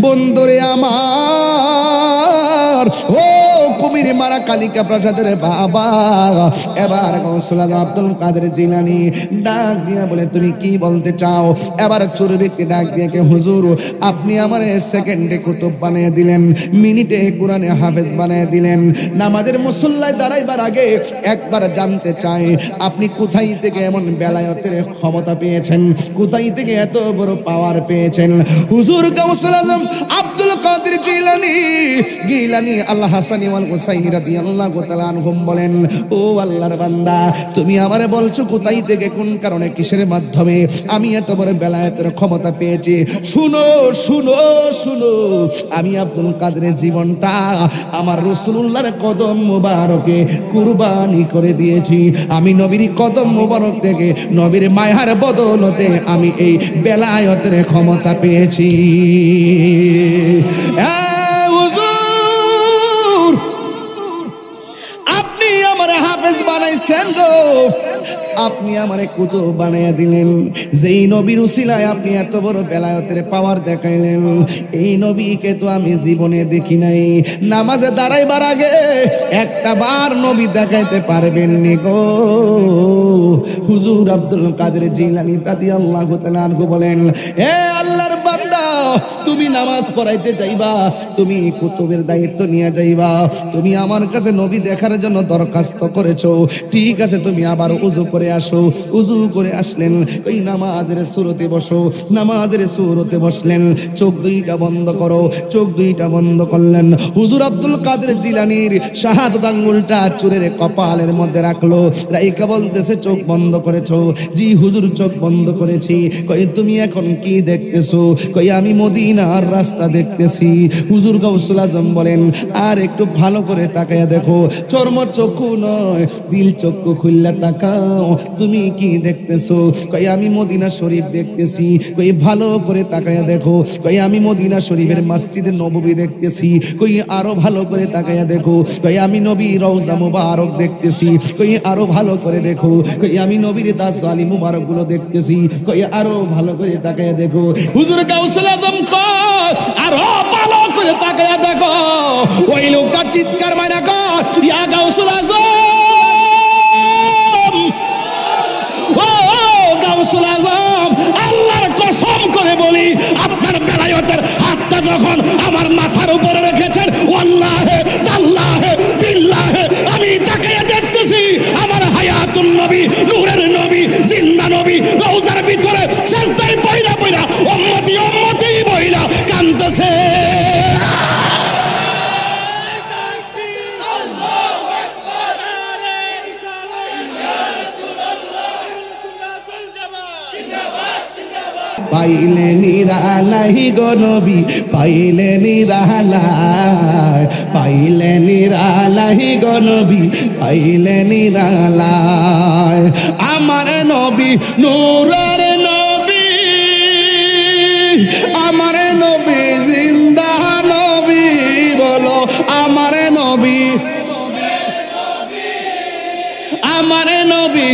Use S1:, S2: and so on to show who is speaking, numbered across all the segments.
S1: বন্ধুরে আমার, ও কুমির মারা কালিকা প্রসাদের বাবা, এবার গৌসুল আজম আব্দুল কাদের জিলানী ডাক দিয়া বলে তুমি কি বলতে চাও? এবার চোর ব্যক্তি ডাক দিয়ে কে হুজুর, আপনি আমার সেকেন্ডে কুতুব বানিয়ে দিলেন, মিনিটে কোরআনে হাফেজ বানিয়ে দিলেন। নামাজের মুসল্লায় দাঁড়াইবার আগে একবার জানতে চাই আপনি কোথায় থেকে এমন বেলায়েতের ক্ষমতা পেয়েছেন, কোথায় থেকে এত বড় পাওয়ার পেয়েছেন? হুজুর গৌসুল আজম আব্দুল কাদের গিলানী আল হাসানী ওয়াল হুসাইনী রাদিয়াল্লাহু তাআলা আনহুম বলেন, ও আল্লাহর বান্দা, তুমি আমারে বলছো কোথায় থেকে, কোন কারণে, কিসের মাধ্যমে আমি এত বড় বেলায়েতের ক্ষমতা পেয়েছি? শুনো শুনো শুনো, আমি আব্দুল কাদের জীবনটা আমার রাসূলুল্লাহর কদম মুবারকে কুরবানি করে দিয়েছি। আমি নবীর কদম মুবারক থেকে নবীর মায়ার বদৌলতে আমি এই বেলায়েতের ক্ষমতা পেয়েছি। হুজুর, আপনি আমার হাফেজ বানাইছেন গো, আপনি আমারে কুতুব বানাইয়া দিলেন। যেই নবীর উসিলায় আপনি এত বড় বেলায়েতের পাওয়ার দেখাইলেন, এই নবীকে তো আমি জীবনে দেখি নাই। নামাজে দাঁড়াইবার আগে একটা বার নবী দেখাইতে পারবেন নি গো। হুজুর আব্দুল কাদের জিলানী রাদিয়াল্লাহু তাআলা আনহু বলেন, হে আল্লাহর বান্দা, তুমি নামাজ পড়াইতে যাইবা, তুমি কুতুবের দায়িত্ব নিয়ে যাইবা, তুমি আমার কাছে নবী দেখার জন্য দরখাস্ত করেছো, ঠিক আছে, তুমি আবার উযু করে আসো। উযু করে আসলেন, ওই নামাজের সুরতে বসো। নামাজের সুরতে বসলেন, চোখ দুইটা বন্ধ করো। চোখ দুইটা বন্ধ করলেন। হুজুর আব্দুল কাদের জিলানীর শাহাদাত আঙ্গুলটা চুরের কপালের মধ্যে রাখলো, রাইকা বলতেছে, চোখ বন্ধ করেছো? জি হুজুর, চোখ বন্ধ করেছি। কই তুমি এখন কি দেখতেছো? কই আমি মদিনার রাস্তা দেখতেছি। হুজুর গাউসুল আজম বলেন, আর একটু ভালো করে তাকায়া দেখো, চর্ম চক্ষু নয়, দিল চক্ষু খুললা তাকাও, তুমি কি দেখতেছো? কই আমি মদিনা শরীফ দেখতেছি। কই ভালো করে তাকায়া দেখো। কই আমি মদিনা শরীফের মসজিদে নববী দেখতেছি। কই আরো ভালো করে তাকায়া দেখো। কই আমি নবীর রওজা মুবারক দেখতেছি। কই আরো ভালো করে দেখো। কই আমি নবীর তাসালি মুবারক গুলো দেখতেছি। কই আরো ভালো করে তাকায়া দেখো। হুজুর গাউসুল আজম কয়, আরো ভালো করে তাকায়া দেখো। ওই লোকটা চিৎকার মারা কয়, ইয়া গাউসুল আজম, ও গাউসুল আজম, আল্লাহর কসম করে বলি, আপনার বেলায়েতের হাতটা যখন আমার মাথার উপরে রেখেছেন, ওয়াল্লাহে তাল্লাহে বিল্লাহে, আমি তাকায়া দেখতেছি আমার হায়াতুন নবী, নূরের নবী, জিন্দা নবী রওজার ভিতরে সিজদায় পয়রা পয়রা উম্মতি উম্মতি বইলা কাঁদতেছে। পাইলে নিরালাই গো নবী, পাইলে নিরালাই, পাইলে নিরালাই গো নবী, পাইলে নিরালাই। আমার নবী নূরের নবী, আমার নবী জিন্দা নবী, বলো আমার নবী, আমার নবী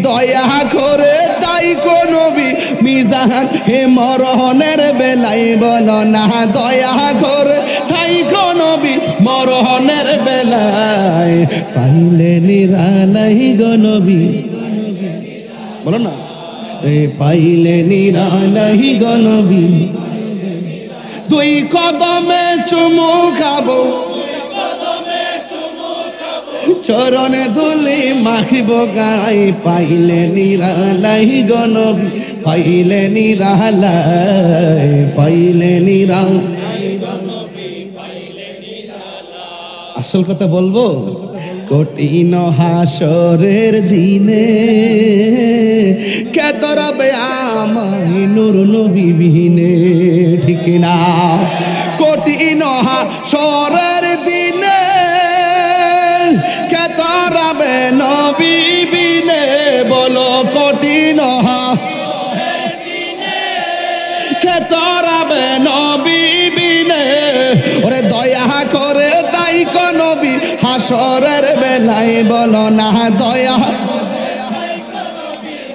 S1: দয়া করে তাই কো নবী, মিজান হে মরহনের বেলাই বলো না, দয়া করে তাই কো নবী, মরহনের বেলায় পাইলে নিরালাই গো নবী, বলো না, এ পাইলে নিরালাই গো নবী, দুই কদমে চুমু খাবো, চরণে ধুলি মাখিব গাই, পাইলে নিরালাই গো নবী, পাইলে নিরালাই, পাইলে নিরালাই গো নবী, পাইলে নিরালাই। আসল কথা বলবো, কঠিন হাসরের দিনে কে ধরবে আমায় নূর নবী বিহীনে, ঠিক না? কঠিন হাসরের দিনে কে ধরবে নবী বিনে, বলো কঠিন হাসরের দিনে কে ধরবে নবী বিনে, ওরে দয়া করে তাই কো নবী হাসরের বেলায় বলো না, দয়া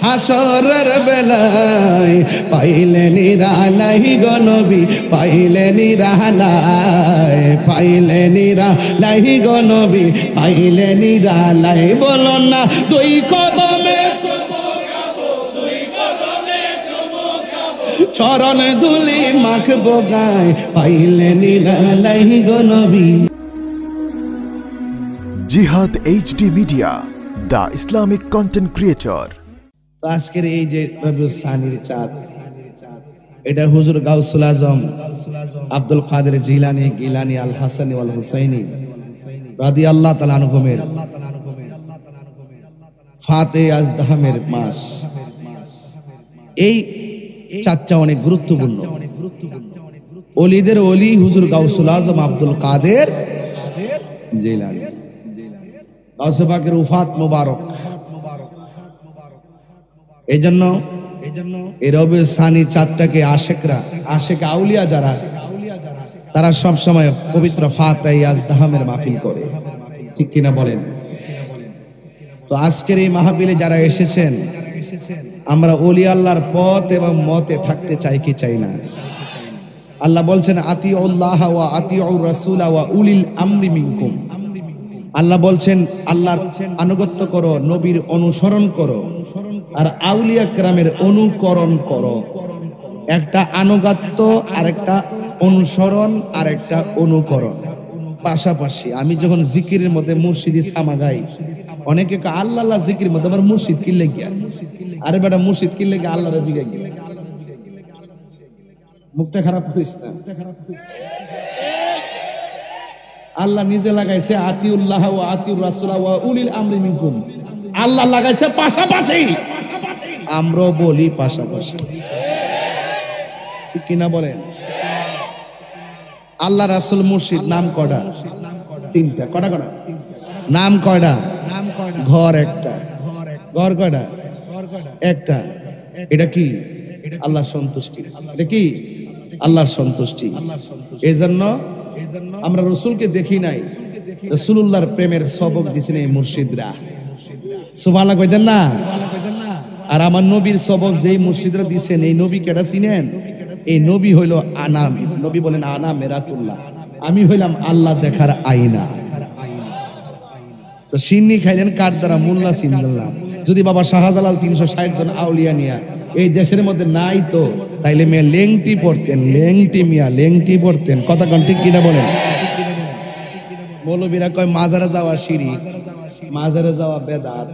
S1: হাসরের বেলায় পাইলে নিরালাই গো নবী পাইলে নিরালাই পাইলে নিরালাই গো নবী পাইলে নিরালাই বলো না দুই কদমে চরণ ধুলি মাখবো গায় পাইলে নিরালাই গো নবী।
S2: জিহাদ HD media, the Islamic content creator.
S1: তো আজকের এই যে রবিউল সানির চাঁদ, এটা হুজুর গাউসুল আজম আব্দুল কাদের জিলানী গিলানী আল হাসানি ওয়াল হুসাইনি রাদিয়াল্লাহু তাআলা আনহুমের ফাতে আজদাহামের মাস। এই চাঁদটা অনেক গুরুত্বপূর্ণ। ওলিদের ওলি হুজুর গাউসুল আজম আব্দুল কাদের জিলানী, গাউসে পাকের উফাত মুবারক। এই জন্য এই রবিউল সানি চাঁদটাকে আশেকরা, আশেক আউলিয়া যারা, তারা সব সময় পবিত্র ফাতে আজদাহামের মাহফিল করে, ঠিক কিনা বলেন? তো আজকের এই মাহফিলে যারা এসেছেন, আমরা ওলি আল্লাহর পথ এবং মতে থাকতে চাই কি চাই না? আল্লাহ বলছেন আতিউল্লাহ ওয়া আতিউর রাসূল ওয়া উলিল আমরি মিনকুম। আল্লাহ বলছেন আল্লাহর আনুগত্য করো, নবীর অনুসরণ করো, আর আউলিয়া কেরামের অনুকরণ করো। একটা আনুগত্য আর একটা অনুসরণ আর একটা অনুকরণ পাশাপাশি। আমি যখন জিকিরের মধ্যে মুর্শিদি সামা গাই, অনেকে আল্লাহ আল্লাহ জিকির মধ্যে আবার মুর্শিদ কিনলে গিয়া, আরে বেটা মুর্শিদ কিনলে গিয়া আল্লাহর জিগে গিয়া, মুখটা খারাপ করিস না। আল্লাহ নিজে লাগাইছে আতিউল্লাহ ওয়া আতিউর রাসূল ওয়া উলিল আমরি মিনকুম। আল্লাহ লাগাইছে পাশাপাশি, আমরাও বলি পাশাপাশি, ঠিক কিনা বলেন? আল্লাহ রাসূল মুর্শিদ নাম কয়টা? তিনটা। কয়টা কয়টা নাম? কয়টা? ঘর একটা। ঘর কয়টা? একটা। এটা কি? আল্লাহর সন্তুষ্টি। এটা কি? আল্লাহর সন্তুষ্টি। এজন্য আমরা রাসূলকে দেখি নাই, রাসূলুল্লাহর প্রেমের সবক দিছেন এই মুর্শিদরা। সুবহানাল্লাহ কইতেন না? আর আমার নবীর সবক যেই মুর্শিদরা দিছেন, এই নবী কেডা চিনেন? এই নবী হইল আনাম। নবী বলেন আনা মেরাতুল্লাহ, আমি হইলাম আল্লাহ দেখার আয়না। তো সিন্নি খাইলেন কার দ্বারা? মোল্লা সিন্দাল্লাহ। যদি বাবা শাহজালাল 360 জন আউলিয়া নিয়া এই দেশের মধ্যে নাই তো, তাইলে মিয়া লেংটি পড়তেন, লেংটি মিয়া লেংটি পড়তেন। কথা কোন ঠিক কিনা বলেন? মৌলবীরা কয় মাজারে যাওয়া শিরক, মাজারে যাওয়া বেদাত,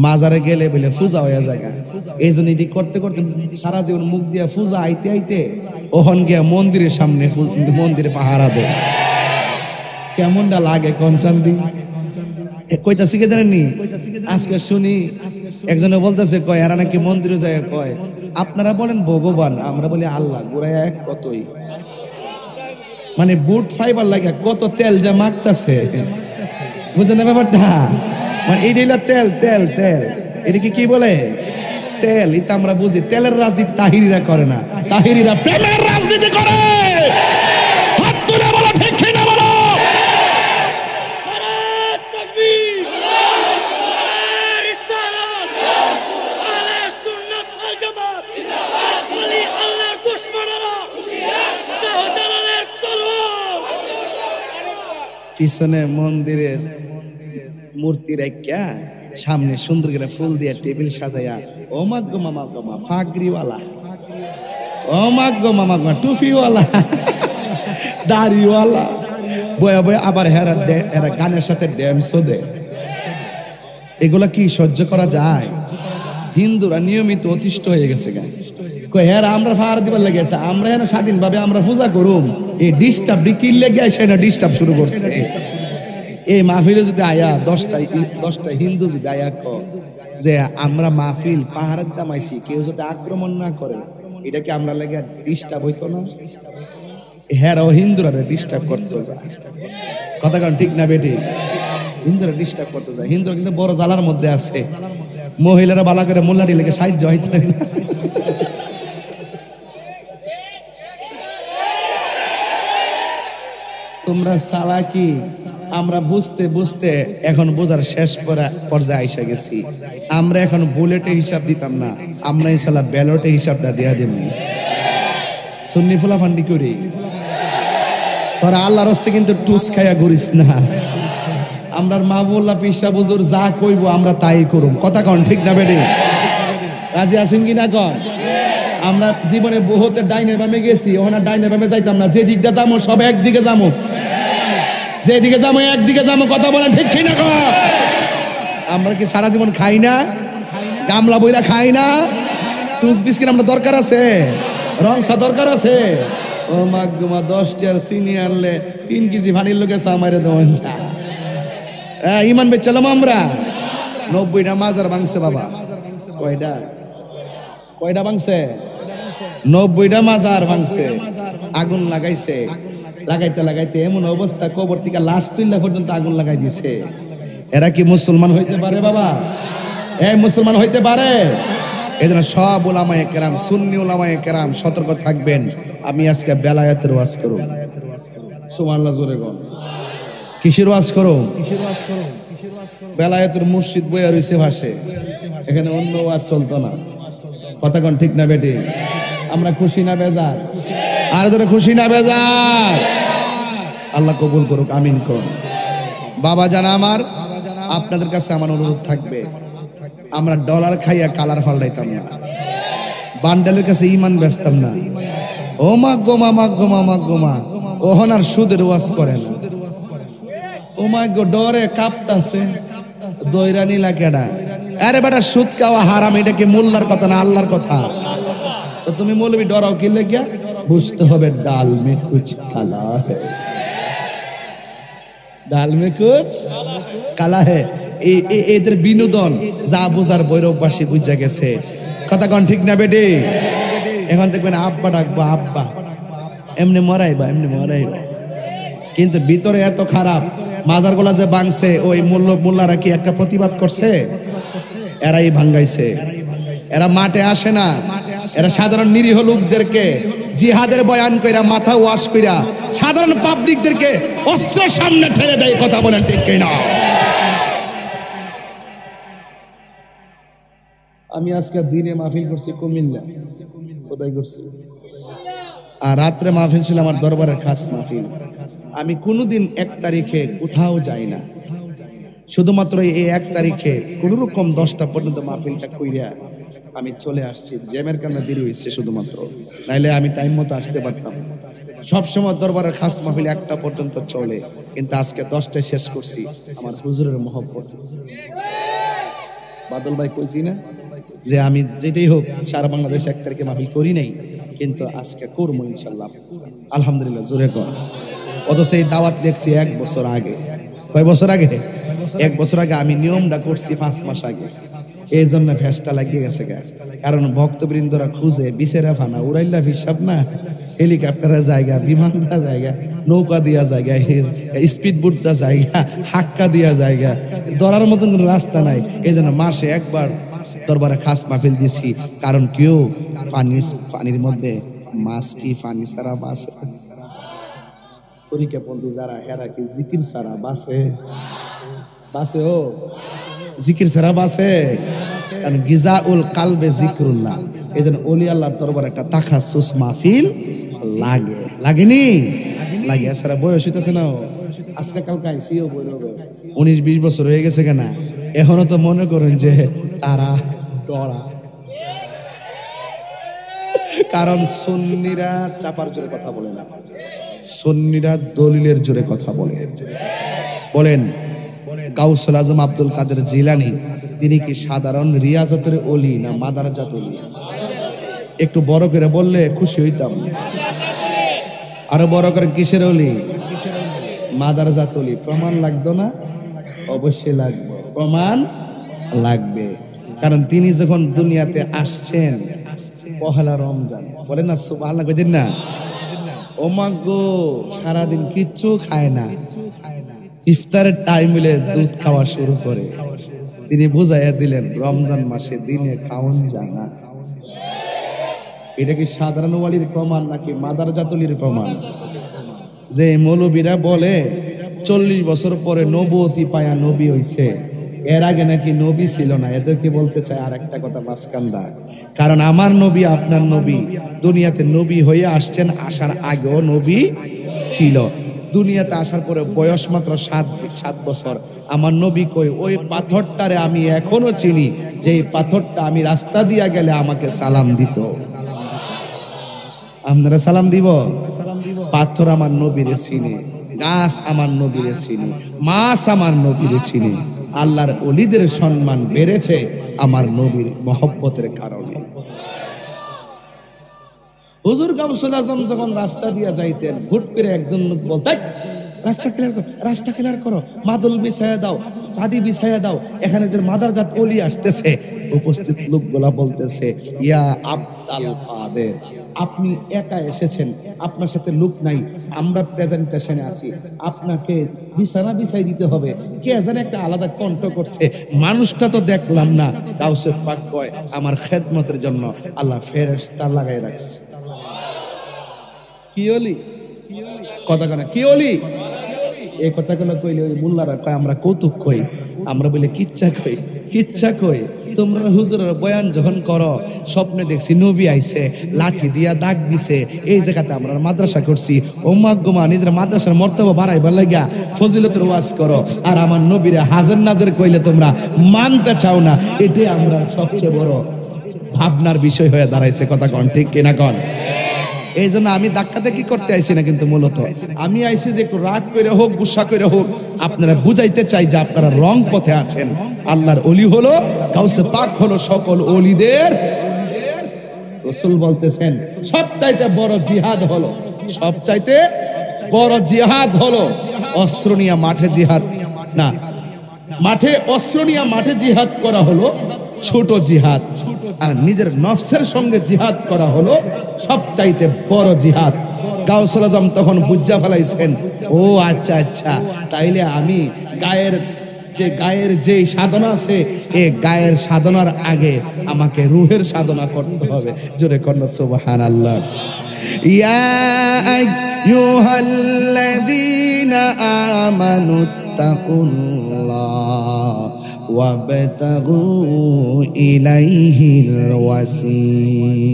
S1: মাজারে গেলে বলে পূজা হয়ে জায়গা। এই জন্য এটি করতে করতে সারা জীবন মুখ দিয়া পূজা আইতে আইতে ওহন গিয়া মন্দিরের সামনে মন্দিরে পাহারা দেয়। কেমনটা লাগে কনচান্দি? কইতা শিখে জানেননি? আজকে শুনি একজনে বলতেছে, কয় এরা নাকি মন্দিরে যায়, কয় আপনারা বলেন ভগবান, আমরা বলি আল্লাহ, গোড়ায় এক কতই। মানে বুট ফাইবার লাগে কত তেল যা মাখতাছে, বুঝলেন না ব্যাপারটা? মানে এই দিলা তেল তেল তেল, এটাকে কি বলে? তেল। এটা আমরা বুঝি। তেলের রাজনীতি তাহিরিরা করে না, তাহিরিরা প্রেমের রাজনীতি করে। হাত তুলে বলো ঠিক কিনা বলো। পিছনে মন্দিরের মূর্তি রাখিয়া সামনে সুন্দর করে ফুল দিয়া টেবিল সাজাইয়া, ও মাগো মামা গো মা ফাগরিওয়ালা, ও মাগো মামা গো টুফিওয়ালা, দাড়িওয়ালা, বয়া বয়া আবার হেরা গানের সাথে ড্যান্সও দেয়। এগুলা কি সহ্য করা যায়? হিন্দুরা নিয়মিত অতিষ্ঠ হয়ে গেছে গা। হ্যাঁ আমরা ফার দিবার লেগেছে, আমরা এনে স্বাধীনভাবে আমরা পূজা করুম, এই ডিস্টার্ব ডিকির লেগে সেটা ডিস্টার্ব শুরু করছে। এই মাহফিলে যদি আয়া 10টা হিন্দু যদি আয়া যে আমরা মাহফিল পাহারা দিতাম আইছি, কেউ যদি আক্রমণ না করে, এটা কি আমরা লেগে ডিস্টার্ব হইতো না? হ্যাঁ হিন্দুরা ডিস্টার্ব করতে যায়। কথা কারণ ঠিক না বেটি? হিন্দুরা ডিস্টার্ব করতে যায়। হিন্দুরা কিন্তু বড় জ্বালার মধ্যে আছে। মহিলারা বালা করে মোল্লাটি লেগে সাহায্য হইতে না। তোমরা চালাকি, আমরা বুঝতে বুঝতে এখন বোঝার শেষ পর্যায়ে আইসা গেছি। আমরা এখন বুলেটে হিসাব দিতাম না, আমরা ইনশাল্লাহ ব্যালটে হিসাবটা দেয়া দেব। সুন্নি ফুলা ফান্ডি করি তোরা আল্লাহর হস্তে কিন্তু টুস খাইয়া ঘুরিস না। আমরা মাহবুল্লাহ পিসা বুজুর যা কইব আমরা তাই করুম। কথা কন ঠিক না বেডি? রাজি আছেন কি না কন? আমরা জীবনে বহুতে ডাইনে বামে গেছি, ওখানে ডাইনে বামে যাইতাম না। যে দিকটা যাবো সব একদিকে যাবো, যেদিকে যাবো একদিকে যাবো। কথা বলেন ঠিক কি না কন? আমরা কি সারা জীবন খাই না? গামলা বইরা খাই না? টুস বিস্কিট আমরা দরকার আছে, রংসা দরকার আছে। ও মাগুমা 10 টিয়ার চিনি আনলে 3 কেজি পানির লোকে সামারে দেওয়ান। ইমান বেচালাম আমরা। 90টা মাজার ভাঙছে বাবা। কয়টা কয়টা ভাঙছে? 90টা মাজার ভাঙছে। আগুন লাগাইছে, লাগাইতে লাগাইতে এমন অবস্থা কবর থেকে লাশ তুললে পর্যন্ত আগুন লাগাই দিছে। এরা কি মুসলমান হইতে পারে বাবা? এই মুসলমান হইতে পারে? এজন্য সব উলামায়ে কেরাম, সুন্নি উলামায়ে কেরাম সতর্ক থাকবেন। আমি আজকে বেলায়েতের ওয়াজ করব। সুবহানাল্লাহ জোরে বল। কিসের ওয়াজ করব? বেলায়েতের মুর্শিদ বইয়া রইছে ভাষে, এখানে অন্য ওয়াজ চলতো না। কথা কোন ঠিক না বেটি? আমরা খুশি না বেজার? আর ধরে খুশি না বেজার? আল্লাহ কবুল করুক, আমিন করুন। বাবা জানা আমার, আপনাদের কাছে আমার অনুরোধ থাকবে, আমরা ডলার খাইয়া কালার ফাল্টাইতাম না, বান্ডেলের কাছে ইমান বেচতাম না। ও মা গোমা মা গোমা মা গোমা, ওহন আর সুদের ওয়াজ করে না। ও মা গো ডরে কাঁপতাছে, দৈরানি লাকেডা। আরে বেটা সুদ খাওয়া হারাম, এটা কি মোল্লার কথা না আল্লাহর কথা? তো তুমি মৌলবি ডরাও কি লেগে? বুঝতে হবে ডাল মে কুছ কালা হে, ডাল মে কুছ কালা হে। এদের বিনোদন যা বোঝার ভৈরববাসী বুঝা গেছে। কথা কন ঠিক না বেটি? এখন দেখবেন আব্বা ডাকবো, আব্বা এমনি মরাইবা, এমনি মরাইবা, কিন্তু ভিতরে এত খারাপ। মাজার গোলা যে ভাঙছে, ওই মোল্লারা কি একটা প্রতিবাদ করছে? এরাই ভাঙ্গাইছে। এরা মাঠে আসে না, এরা সাধারণ নিরীহ লোকদেরকে জিহাদের বয়ান কইরা, মাথা ওয়াশ কইরা সাধারণ পাবলিকদেরকে অস্ত্র সামনে ঠেলে দেয়। কথা বলেন ঠিক কিনা? আমি আজকে দিনে মাহফিল করছি কুমিল্লা, কোথায় করছি, আর রাত্রে মাহফিল ছিল আমার দরবারের খাস মাহফিল। আমি কোনোদিন 1 তারিখে কোথাও যাই না, শুধুমাত্র এই 1 তারিখে কোনোরকম 10টা পর্যন্ত মাহফিলটা কইরা আমি চলে আসছি। জ্যামের কারণে দেরি হয়েছে শুধুমাত্র, নাইলে আমি টাইম মতো আসতে পারতাম। সবসময় দরবারের খাস মাহফিল 1টা পর্যন্ত চলে, কিন্তু আজকে 10টায় শেষ করছি আমার হুজুরের মহব্বত। বাদল ভাই কইছি না যে আমি যেটাই হোক সারা বাংলাদেশ 1 তারিখে মাহফিল করি নাই, কিন্তু আজকে করবো ইনশাল্লাহ। আলহামদুলিল্লাহ জোরে কর। অথচ এই দাওয়াত দেখছি 1 বছর আগে। কয় বছর আগে? 1 বছর আগে আমি নিয়মটা করছি 5 মাস আগে। এই জন্য ফেসটা লাগিয়ে গেছে গা। কারণ ভক্তবৃন্দরা খুঁজে বিছেরা ফানা উড়াইলা হিসাব না, হেলিকপ্টারের জায়গা, বিমান দেওয়া জায়গা, নৌকা দেওয়া জায়গা, স্পিড বোট দেওয়া জায়গা, হাক্কা দেওয়া জায়গা, ধরার মতন কোনো রাস্তা নাই। এই জন্য মাসে 1 বার দরবারে খাস মাহফিল দিছি। কারণ কেউ পানির মধ্যে মাছ কি পানি ছাড়া বাসে? তরিকাপন্থী যারা, এরা কি জিকির ছাড়া বাসে? বাসে ও জিকির ছাড়া বাসে? কারণ গিজাউল কালবে জিকরুল্লাহ। এই জন্য ওলি আল্লাহর দরবারে একটা তাখাসুস মাহফিল লাগে, লাগেনি? লাগে। এছাড়া বয়স হইতেছে না, আজকে কালকে আইসিও বই হবে 19-20 বছর হয়ে গেছে কেনা, এখনো তো মনে করেন যে তারা ডরা। কারণ সুন্নিরা চাপার জোরে কথা বলে না, সুন্নিরা দলিলের জোরে কথা বলে। বলেন গাউসুল আজম আব্দুল কাদের জিলানী তিনি কি সাধারণ রিয়াজতের ওলি না মাদারজাত ওলি? একটু বড় করে বললে খুশি হইতাম। আরো বড় করে কিসের ওলি? মাদারজাত ওলি। প্রমাণ লাগতো না? অবশ্যই লাগবে, প্রমাণ লাগবে। কারণ তিনি যখন দুনিয়াতে আসছেন পহেলা রমজান, বলেন না সুবহানাল্লাহ, কইদিন না? ও মা গো, সারাদিন কিচ্ছু খায় না, ইফতারের টাইম হলে দুধ খাওয়া শুরু করে। তিনি বুঝাইয়া দিলেন রমজান মাসে দিনে খাওয়ান যায় না। এটা কি সাধারণ ওয়ালির প্রমাণ নাকি মাদারজাত ওলির প্রমাণ? যে মৌলবীরা বলে 40 বছর পরে নবুয়তি পায়া নবী হইছে, এর আগে নাকি নবী ছিল না, এদেরকে বলতে চায় আর একটা কথা মাসকান্দা। কারণ আমার নবী আপনার নবী দুনিয়াতে নবী হয়ে আসছেন, আসার আগেও নবী ছিল। দুনিয়াতে আসার পরে বয়স মাত্র 7 বছর। আমার নবী কই ওই পাথরটারে আমি এখনো চিনি, যে পাথরটা আমি রাস্তা দিয়া গেলে আমাকে সালাম দিত। আপনারা সালাম দিব? পাথর আমার নবীরে চিনে, গাছ আমার নবীরে চিনে, মাছ আমার নবীরে চিনে। আল্লাহর ওলিদের সম্মান বেড়েছে আমার নবীর মহব্বতের কারণে। হুজুর গাউসুল আজম যখন রাস্তা দিয়া যাইতেন, হুট করে একজন লোক বলতে, রাস্তা ক্লিয়ার করো, রাস্তা ক্লিয়ার করো, মাদুল বিছায়া দাও, চাঁদি বিছায়া দাও, এখানে যে মাদারজাত ওলি আসতেছে। উপস্থিত লোকগুলা বলতেছে, ইয়া আব্দাল কাদের, আপনি একা এসেছেন, আপনার সাথে লোক নাই, আমরা প্রেজেন্টেশনে আছি, আপনাকে বিছানা বিছাই দিতে হবে। কে জানে একটা আলাদা কণ্ঠ করছে, মানুষটা তো দেখলাম না। গাউসে পাক কয়, আমার খেদমতের জন্য আল্লাহ ফেরেশতা লাগাই রাখছে। কি ওলি কথা কেন, কি ওলি এই কথাগুলো কইলে ওই মোল্লারা কয় আমরা কৌতুক কই, আমরা বলে কিচ্ছা কই, কিচ্ছা কই। তোমরা হুজুরের বয়ান যখন করো, স্বপ্নে দেখছি নবী আইছে, লাঠি দিয়া দাগ দিছে, এই জায়গাতে আমরা মাদ্রাসা করছি, ও মাগমা নিজের মাদ্রাসার মর্তবা বাড়াইবার লাগা ফজিলতের ওয়াজ করো, আর আমার নবীরে হাজার নাজের কইলে তোমরা মানতে চাও না। এটাই আমরা সবচেয়ে বড় ভাবনার বিষয় হয়ে দাঁড়াইছে। কথা কন ঠিক কিনা কন? এই জন্য আমি ধাক্কাতে কি করতে আইছি না, কিন্তু মূলত আমি আইছি যে একটু রাগ করে হোক, গুসা করে হোক, আপনারা বুঝাইতে চাই যে আপনারা রং পথে আছেন। আল্লাহর ওলি হলো, গাউসে পাক হলো সকল ওলিদের। রাসূল বলতেছেন সবচাইতে বড় জিহাদ হলো, সবচাইতে বড় জিহাদ হলো অস্ত্র নিয়ে মাঠে জিহাদ না, মাঠে অস্ত্র নিয়ে মাঠে জিহাদ করা হলো ছোট জিহাদ, আর নিজের নফসের সঙ্গে জিহাদ করা হলো সবচাইতে বড় জিহাদ। গাউসুল আজম তখন বুঝা ফেলাইছেন, ও আচ্ছা আচ্ছা, তাইলে আমি গায়ের যে সাধনা আছে, এই গায়ের সাধনার আগে আমাকে রুহের সাধনা করতে হবে। জোরে কন্যা সুবহানাল্লাহ। ইয়া আইয়ুহাল্লাযীনা আমানুত্তাকুল্লাহ ওয়াবতাগু ইলাইহিল ওয়াসিলা।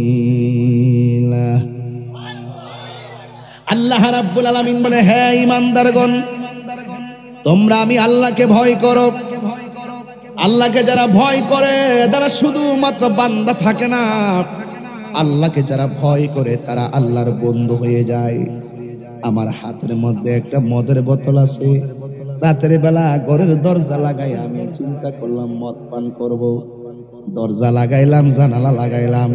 S1: আল্লাহ রাব্বুল আলামিন বলে, হে ঈমানদারগণ, তোমরা আমি আল্লাহকে ভয় করো। আল্লাহকে যারা ভয় করে তারা শুধুমাত্র বান্দা থাকে না, আল্লাহকে যারা ভয় করে তারা আল্লাহর বন্ধু হয়ে যায়। আমার হাতের মধ্যে একটা মদের বোতল আছে, রাতের বেলা ঘরের দরজা লাগাই আমি চিন্তা করলাম মদ পান করব। দরজা লাগাইলাম, জানালা লাগাইলাম,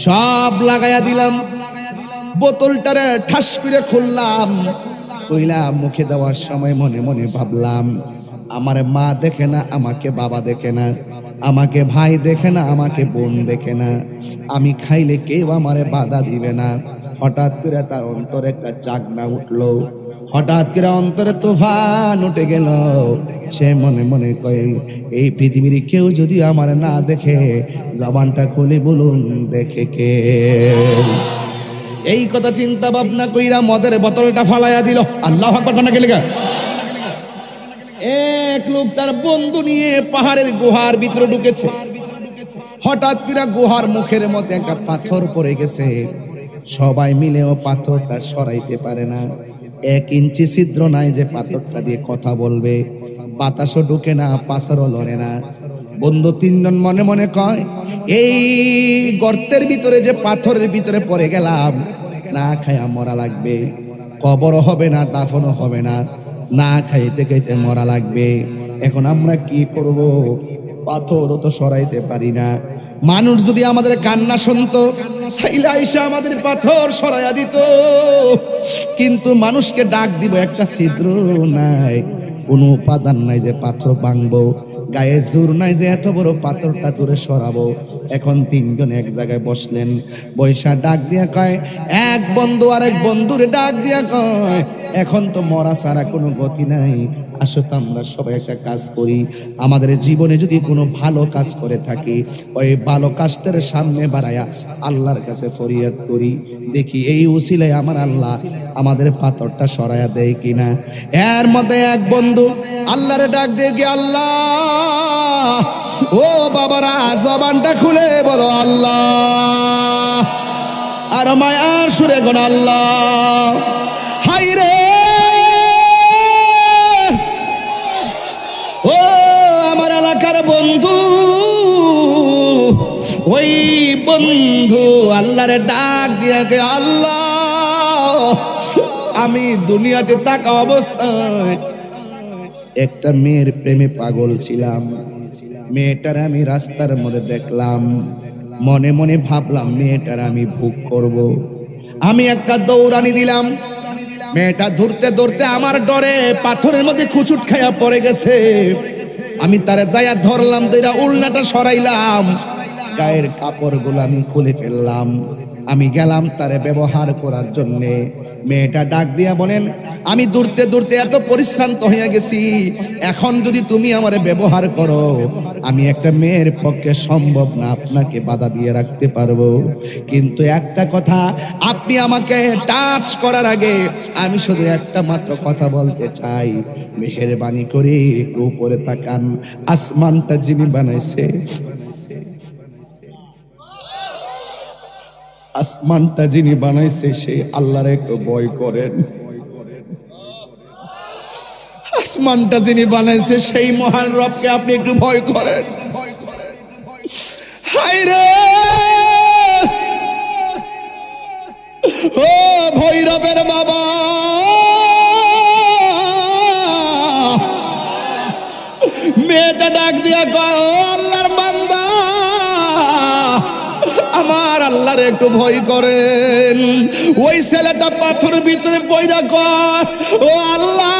S1: সব লাগাইয়া দিলাম, বোতলটারে ঠাস করে খুললাম, কইলাম মুখে দেওয়ার সময় মনে মনে ভাবলাম, আমার মা দেখে না, আমাকে বাবা দেখে না, আমাকে ভাই দেখে না, আমাকে বোন দেখে না, আমি খাইলে কেউ আমারে বাধা দিবে না। হঠাৎ করে তার অন্তরে একটা চাকনা উঠলো, হঠাৎ করে অন্তরে তুফান উঠে গেল। সে মনে মনে কয়, এই পৃথিবীর কেউ যদি আমার না দেখে, জবানটা খুলে বলুন দেখে কে। এই কথা চিন্তা ভাবনা কইরা মদের বোতলটা ফালাইয়া দিল। আল্লাহু আকবার না গেলে এক লোক তার বন্ধু নিয়ে পাহাড়ের গুহার ভিতরে ঢুকেছে। হঠাৎ করে গুহার মুখের মধ্যে একটা পাথর পড়ে গেছে, সবাই মিলেও পাথরটা সরাইতে পারে না। 1 ইঞ্চি ছিদ্র নাই যে পাথরটা দিয়ে কথা বলবে, বাতাসও ঢুকে না, পাথরও লড়ে না। বন্ধু 3 জন মনে মনে কয়, এই গর্তের ভিতরে যে পাথরের ভিতরে পড়ে গেলাম, না খায়া মরা লাগবে, কবরও হবে না, দাফনও হবে না, না খাইতে খাইতে মরা লাগবে। এখন আমরা কি করব? পাথরও তো সরাইতে পারি না। মানুষ যদি আমাদের কান্না শুনতো, তাইলে আইসা আমাদের পাথর সরাইয়া দিত, কিন্তু মানুষকে ডাক দিব একটা ছিদ্র নাই, কোনো উপাদান নাই যে পাথর ভাঙবো, গায়ে জোর নাই যে এত বড় পাথরটা দূরে সরাবো। এখন 3 জন এক জায়গায় বসলেন, বৈশা ডাক দিয়া কয়, এক বন্ধু আরেক বন্ধুরে ডাক দিয়া কয়, এখন তো মরা ছাড়া কোনো গতি নাই, আসো তো আমরা সবাই একটা কাজ করি, আমাদের জীবনে যদি কোনো ভালো কাজ করে থাকি ওই ভালো কাজটার সামনে বাড়ায়া আল্লাহর কাছে ফরিয়াদ করি, দেখি এই উসিলায় আমার আল্লাহ আমাদের পাথরটা সরায়া দেয় কিনা। এর মধ্যে এক বন্ধু আল্লাহরে ডাক দিয়ে কি, আল্লাহ ও বাবারা জবানটা খুলে বলো আল্লাহ, আর মায়ার সুরে গোনা আল্লাহ, হাই রে ও আমার এলাকার বন্ধু, ওই বন্ধু আল্লাহরে ডাক দিয়ে কে, আল্লাহ আমি দুনিয়াতে থাকা অবস্থায় একটা মেয়ের প্রেমে পাগল ছিলাম, মেয়েটার আমি রাস্তার মধ্যে দেখলাম, মনে মনে ভাবলাম মেয়েটার আমি ভোগ করব। আমি একটা দৌড়ানি দিলাম, মেয়েটা ধরতে ধরতে আমার ডরে পাথরের মধ্যে খুচুট খাইয়া পড়ে গেছে। আমি তারে যাইয়া ধরলাম, তাইরা উল্লাটা সরাইলাম, গায়ের কাপড়গুলো আমি খুলে ফেললাম, আমি গেলাম তারে ব্যবহার করার জন্যে। মেয়েটা ডাক দিয়া বলেন, আমি দূরতে দূরতে এত পরিশ্রান্ত হয়ে গেছি, এখন যদি তুমি আমার ব্যবহার করো, আমি একটা মেয়ের পক্ষে সম্ভব না আপনাকে বাধা দিয়ে রাখতে পারবো, কিন্তু একটা কথা, আপনি আমাকে টাচ করার আগে আমি শুধু একটা মাত্র কথা বলতে চাই, মেহেরবানি করে একটু উপরে তাকান, আসমানটা যিনি বানাইছে, আসমানটা যিনি বানাইছে সেই আল্লাহর একটু ভয় করেন। আসমানটা যিনি বানাইছে সেই মহান রবকে আপনি একটু ভয় করেন। হায় রে ও ভৈরবের বাবা, মেয়েটা ডাক দিয়া কয়, ও আল্লাহর বান্দা, আমার আল্লাহর একটু ভয় করেন। ওই ছেলেটা পাথরের ভিতরে পয়রা কর, ও আল্লাহ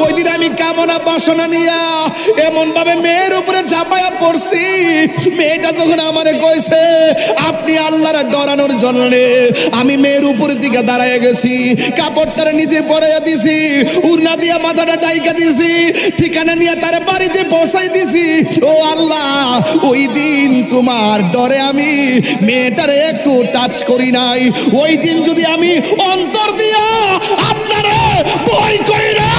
S1: ওই দিন আমি কামনা বাসনা নিয়া এমন ভাবে মেয়ের উপরে ঝাঁপায়া পড়ছি, মেয়েটা যখন আমারে কইছে আপনি আল্লাহর ডরানোর জন্য, আমি মেয়ের উপরের দিকে দাঁড়ায় গেছি, কাপড়টারে নিচে পরাইয়া দিছি, উড়না দিয়া মাথাটা ডাইকা দিছি, ঠিকানা নিয়ে তারে বাড়িতে পৌঁছাই দিছি। ও আল্লাহ ওই দিন তোমার ডরে আমি মেয়েটারে একটু টাচ করি নাই, ওই দিন যদি আমি অন্তর দিয়া আপনারে ভয় করি না,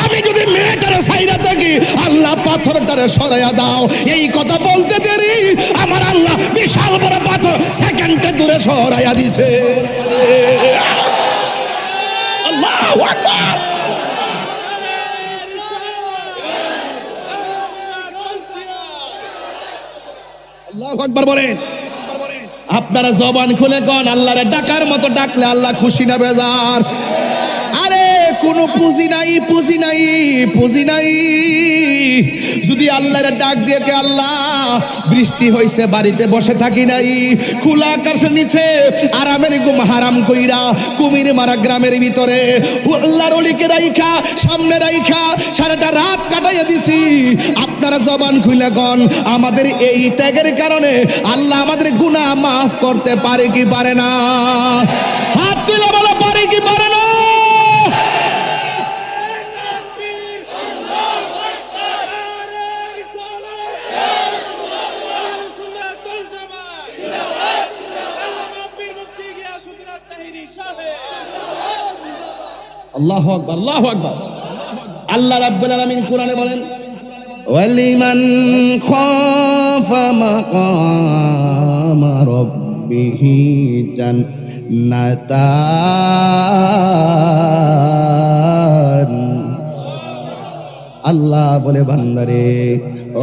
S1: আমি যদি মেয়েটারে সাইরা থাকি, আল্লাহ পাথরটারে সরাইয়া দাও। এই কথা বলতে দেরি আমার আল্লাহ বিশাল বড় পাথর সেকেন্ডে দূরে সরাইয়া দিছে। আল্লাহু আকবার, আল্লাহু আকবার বলেন। আপনারা জবান খুলে কোন আল্লাহরে ডাকার মতো ডাকলে আল্লাহ খুশি না বেজার? আরে কোনো পুঁজি নাই, পুঁজি নাই, পুঁজি নাই। যদি আল্লাহরে ডাক দিয়ে কে, আল্লাহ বৃষ্টি হইছে বাড়িতে বসে থাকি নাই, খোলা আকাশের নিচে আরামের ঘুম হারাম কইরা কুমির মারা গ্রামের ভিতরে আল্লাহর ওলিকে রাইখা সামনে রাইখা সারাটা রাত কাটাইয়া দিছি। আপনারা জবান খুলে কোন আমাদের এই ত্যাগের কারণে আল্লাহ আমাদের গুনাহ মাফ করতে পারে কি পারে না? হাত তুলে বলো, পারে কি পারে না? আল্লাহু আকবার, আল্লাহু আকবার। আল্লাহ রাব্বুল আলামিন কোরআনে বলেন, ওয়ালিমান খাফা মাকামা রাব্বিহি জান্নাতান। আল্লাহ বলে, বান্দারে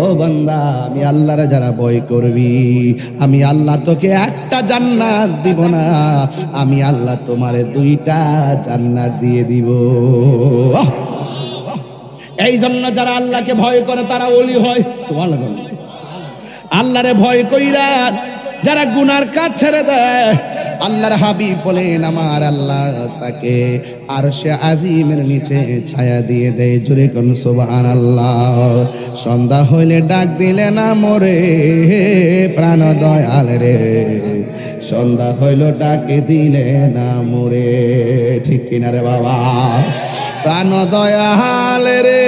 S1: ও বান্দা, আমি আল্লাহর যারা ভয় করবি, আমি আল্লাহ তোকে একটা জান্নাত দিব না, আমি আল্লাহ তোমারে দুইটা জান্নাত দিয়ে দিব। এই জন্য যারা আল্লাহকে ভয় করে তারা ওলি হয়। সুবহানাল্লাহ। আল্লাহরে ভয় কইরা যারা গুনার কাজ ছেড়ে দেয়, আল্লাহর হাবিব বলেন আমার আল্লাহ তাকে আরশে আজিমের নিচে ছায়া দিয়ে দেয়। জোরে কোন সুবহানাল্লাহ। সন্ধ্যা হইলে ডাক দিলে না মোরে প্রাণ দয়াল রে, সন্ধ্যা হইল ডাকে দিলে না মোরে। ঠিক কিনা রে বাবা? প্রাণ দয়াল রে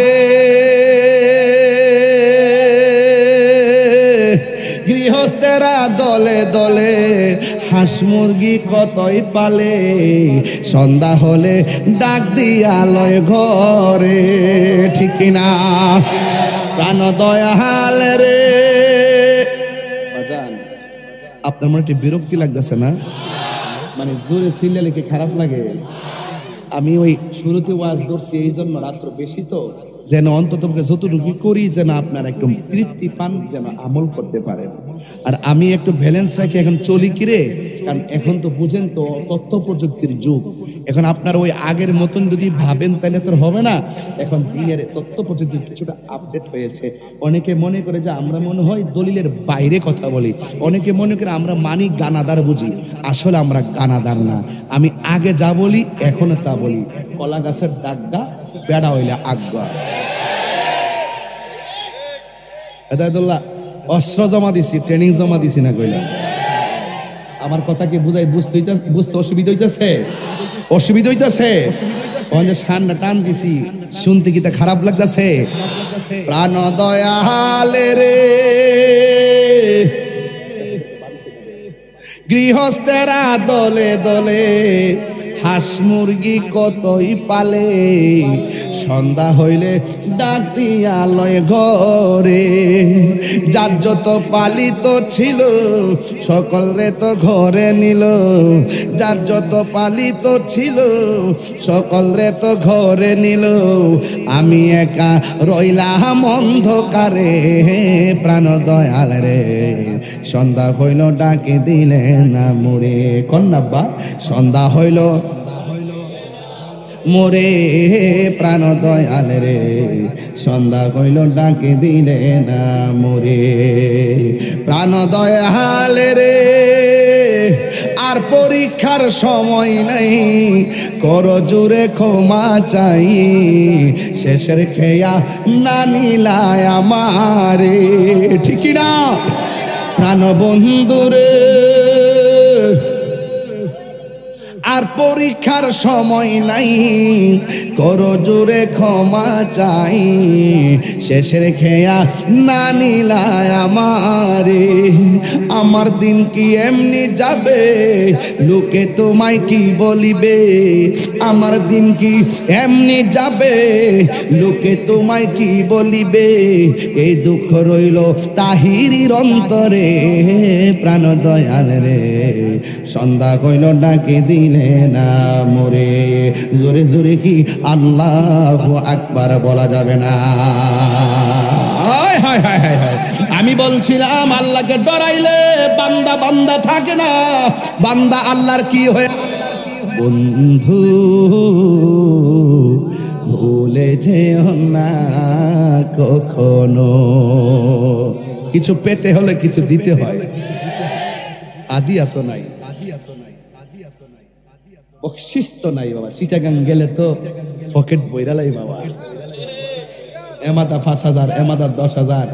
S1: গৃহস্থেরা দলে দলে হাঁস মুরগি কতই পালে, সন্ধ্যা হলে ডাক দিয়া লয় ঘরে। ঠিক কিনা? প্রাণ দয়াল রে। আপনার মনে একটু বিরক্তি লাগতেছে না? মানে জোরে সিরিয়ালে কি খারাপ লাগে? আমি ওই শুরুতে ওয়াজ ধরছি এই জন্য, রাত্র বেশি তো, যেন অন্তত যতটুকু করি যেন আপনার একটু তৃপ্তি পান, যেন আমল করতে পারেন। আর আমি একটু ব্যালেন্স রাখি এখন চলি কিরে, কারণ এখন তো বুঝেন তো তথ্য প্রযুক্তির যুগ। এখন আপনার ওই আগের মতন যদি ভাবেন তাহলে তো হবে না। এখন দিনের তথ্য প্রযুক্তির কিছুটা আপডেট হয়েছে। অনেকে মনে করে যে আমরা মনে হয় দলিলের বাইরে কথা বলি, অনেকে মনে করে আমরা মানি গানাদার বুঝি। আসলে আমরা গানাদার না। আমি আগে যা বলি এখনো তা বলি। কলা গাছের ডাকগা বেড়া হইলে আজ্ঞা। হেদায়েতুল্লাহ, অস্ত্র জমা দিছি, ট্রেনিং জমা দিছি না কইলা? আমার কথা কি বুঝতে অসুবিধা হইতেছে? অসুবিধা হইতেছে? সান্না টান দিছি, শুনতে কি তা খারাপ লাগতেছে? প্রাণ দয়ালে রে গৃহস্থেরা দলে দলে হাঁস মুরগি কতই পালে, সন্ধ্যা হইলে ডাক দিয়া লয় ঘরে। যার যত পালিত ছিল সকল রে তো ঘরে নিল, যার যত পালিত ছিল সকল রে তো ঘরে নিল। আমি একা রইলাম অন্ধকারে। প্রাণ দয়াল রে সন্ধ্যা হইল ডাকে দিলে না মোরে। কন্যাব্বা সন্ধ্যা হইল মোরে। প্রাণ দয়াল রে সন্ধ্যা হইল ডাকে দিলে না মোরে। প্রাণ দয়াল রে আর পরীক্ষার সময় নাই, কর জুড়ে ক্ষমা চাই। শেষের খেয়া না নিলায় আমারে। ঠিক না? প্রাণ বন্ধুরে আর পরীক্ষার সময় নাই, কর জোরে ক্ষমা চাই। শেষের খেয়া না নিলায় আমারে। আমার দিন কি এমনি যাবে, লোকে তোমায় কি বলিবে? আমার দিন কি এমনি যাবে, লোকে তোমায় কি বলিবে? এই দুঃখ রইল তাহিরির অন্তরে। প্রাণ দয়াল রে সন্ধ্যা কইল ডাকে দিলে না মোরে। জোরে জোরে কি আল্লাহু আকবার বলা যাবে না? আমি বলছিলাম আল্লাহকে ডরাইলে বান্দা বান্দা থাকে না, বান্দা আল্লাহর কি হয়ে। বন্ধু ভুলে যেও না কখনো, কিছু পেতে হলে কিছু দিতে হয়। আদিয়া তো নাই, বকশিস তো নাই বাবা। চিটাগাং গেলে তো পকেট বইরালাই বাবা। এমাদা 5,000, এমাদা 10,000।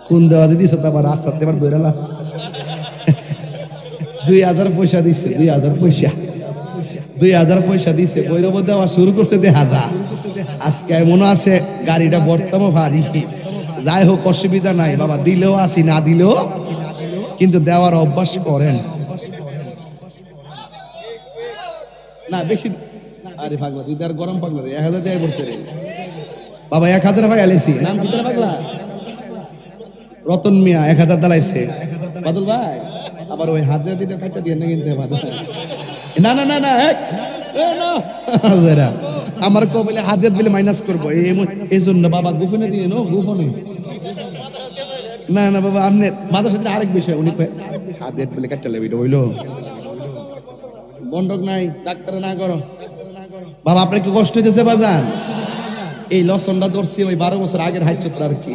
S1: কোন দেওয়া দিদিস তো আবার রাস্তাতে আবার দৌড়ালাস। 2,000 পয়সা দিচ্ছে, 2,000 পয়সা, 2,000 পয়সা দিচ্ছে। বৈরব দেওয়া শুরু করছে 1,000। আজকে মনে আছে গাড়িটা বর্তমান ভারী। যাই হোক অসুবিধা নাই বাবা, দিলেও আসি না দিলেও কিন্তু দেওয়ার অভ্যাস করেন না বেশি। আরে পাগলা তুই আর গরম পাগলা রে, 1,000 দেয় পড়ছে রে বাবা। 1,000 ভাই আলেছি নাম কি তোর পাগলা? রতন মিয়া 1,000 দালাইছে। বাদল ভাই আবার ওই হাত দিতে কাটটা দিয়ে না কিনতে বাদল। না না না না না আমার কবলে হাত দিলে মাইনাস করবো এই জন্য বাবা। গোপনে দিয়ে নো গোপনে না না বাবা। আপনি মাথার সাথে আরেক বিষয়, উনি হাত বলে কাটটা লেবে হইলো বন্ধক নাই, ডাক্তার না করো বাবা। আপনার কি কষ্ট হইতেছে বাজান? এই লসনটা ধরছি ওই 12 বছর আগের হাইট চত্র আর কি।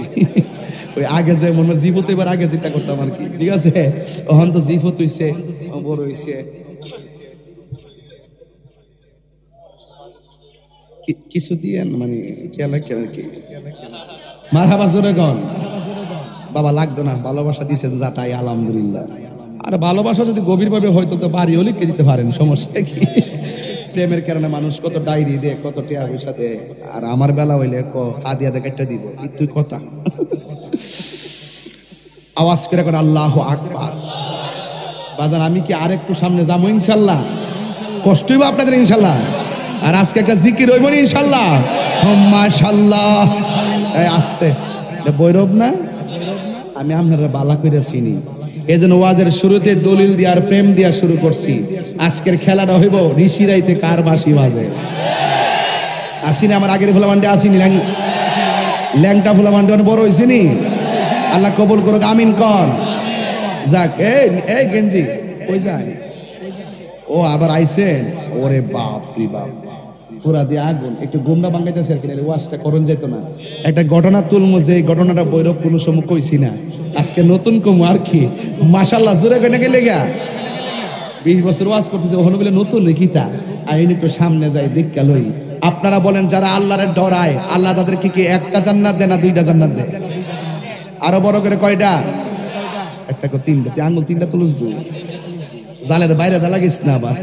S1: ওই আগে যে মনে জীবত এবার আগে যেটা করতাম আর কি। ঠিক আছে, ওখান তো জীবত হইছে, বড় হইছে। কিছু দিয়ে মানে খেলা খেলা কি মারহাবা জোরে গন বাবা। লাগতো না, ভালোবাসা দিয়েছেন যা তাই আলহামদুলিল্লাহ। আর ভালোবাসা যদি গভীরভাবে হয়তো তো বাড়িও লিখে দিতে পারেন, সমস্যা কি? প্রেমের কারণে মানুষ কত ডায়েরি দেয়, কত টিয়া পয়সা দেয়, আর আমার বেলা হইলে হাদিয়া দেখে একটা দিব, তুই কথা। আওয়াজ করে এখন আল্লাহু আকবার। বাজার আমি কি আর একটু সামনে যাবো ইনশাল্লাহ? কষ্ট হইব আপনাদের ইনশাল্লাহ। আর আজকে একটা জিকির হইব ইনশাল্লাহ। মাশাআল্লাহ। আস্তে, এটা বৈরব না? আমি আপনারা বালা করে চিনি, এই জন্য ওয়াজের শুরুতে দলিল দিয়ে আর প্রেম দিয়া শুরু করছি। আজকের খেলাটা হইব ঋষিরাইতে কার বাঁশি বাজে। আসিনি আমার আগের ফুলামান্ডে আসিনি, ল্যাংটা ফুলামান্ডে অনেক বড় হয়েছে নি। আল্লাহ কবুল করুক, আমিন কন। যাক, এই গেঞ্জি কই যায়? ও আবার আইছেন? ওরে বাপ রে বাপ, পুরা দিয়ে আগুন। একটু গুমরা বাঙ্গাইতেছে আর কি, ওয়াজটা করণ যেত না। একটা ঘটনা তুলমু, যে ঘটনাটা বৈরব কোনো সময় কইছি না, আজকে নতুন কমু আর কি। মাশাআল্লাহ, জোরে কই না গেলে গা 20 বছর ওয়াজ করতেছে, ওখানে বলে নতুন রেখিতা আইন একটু সামনে যাই দেখা লই। আপনারা বলেন, যারা আল্লাহরে ডরায়, আল্লাহ তাদেরকে কি একটা জান্নাত দেয় না 2টা জান্নাত দেয়? আরো বড় করে কয়টা? একটা কো 3টা। তুই আঙ্গুল 3টা তুলুস দু, জালের বাইরে দা লাগিস না আবার।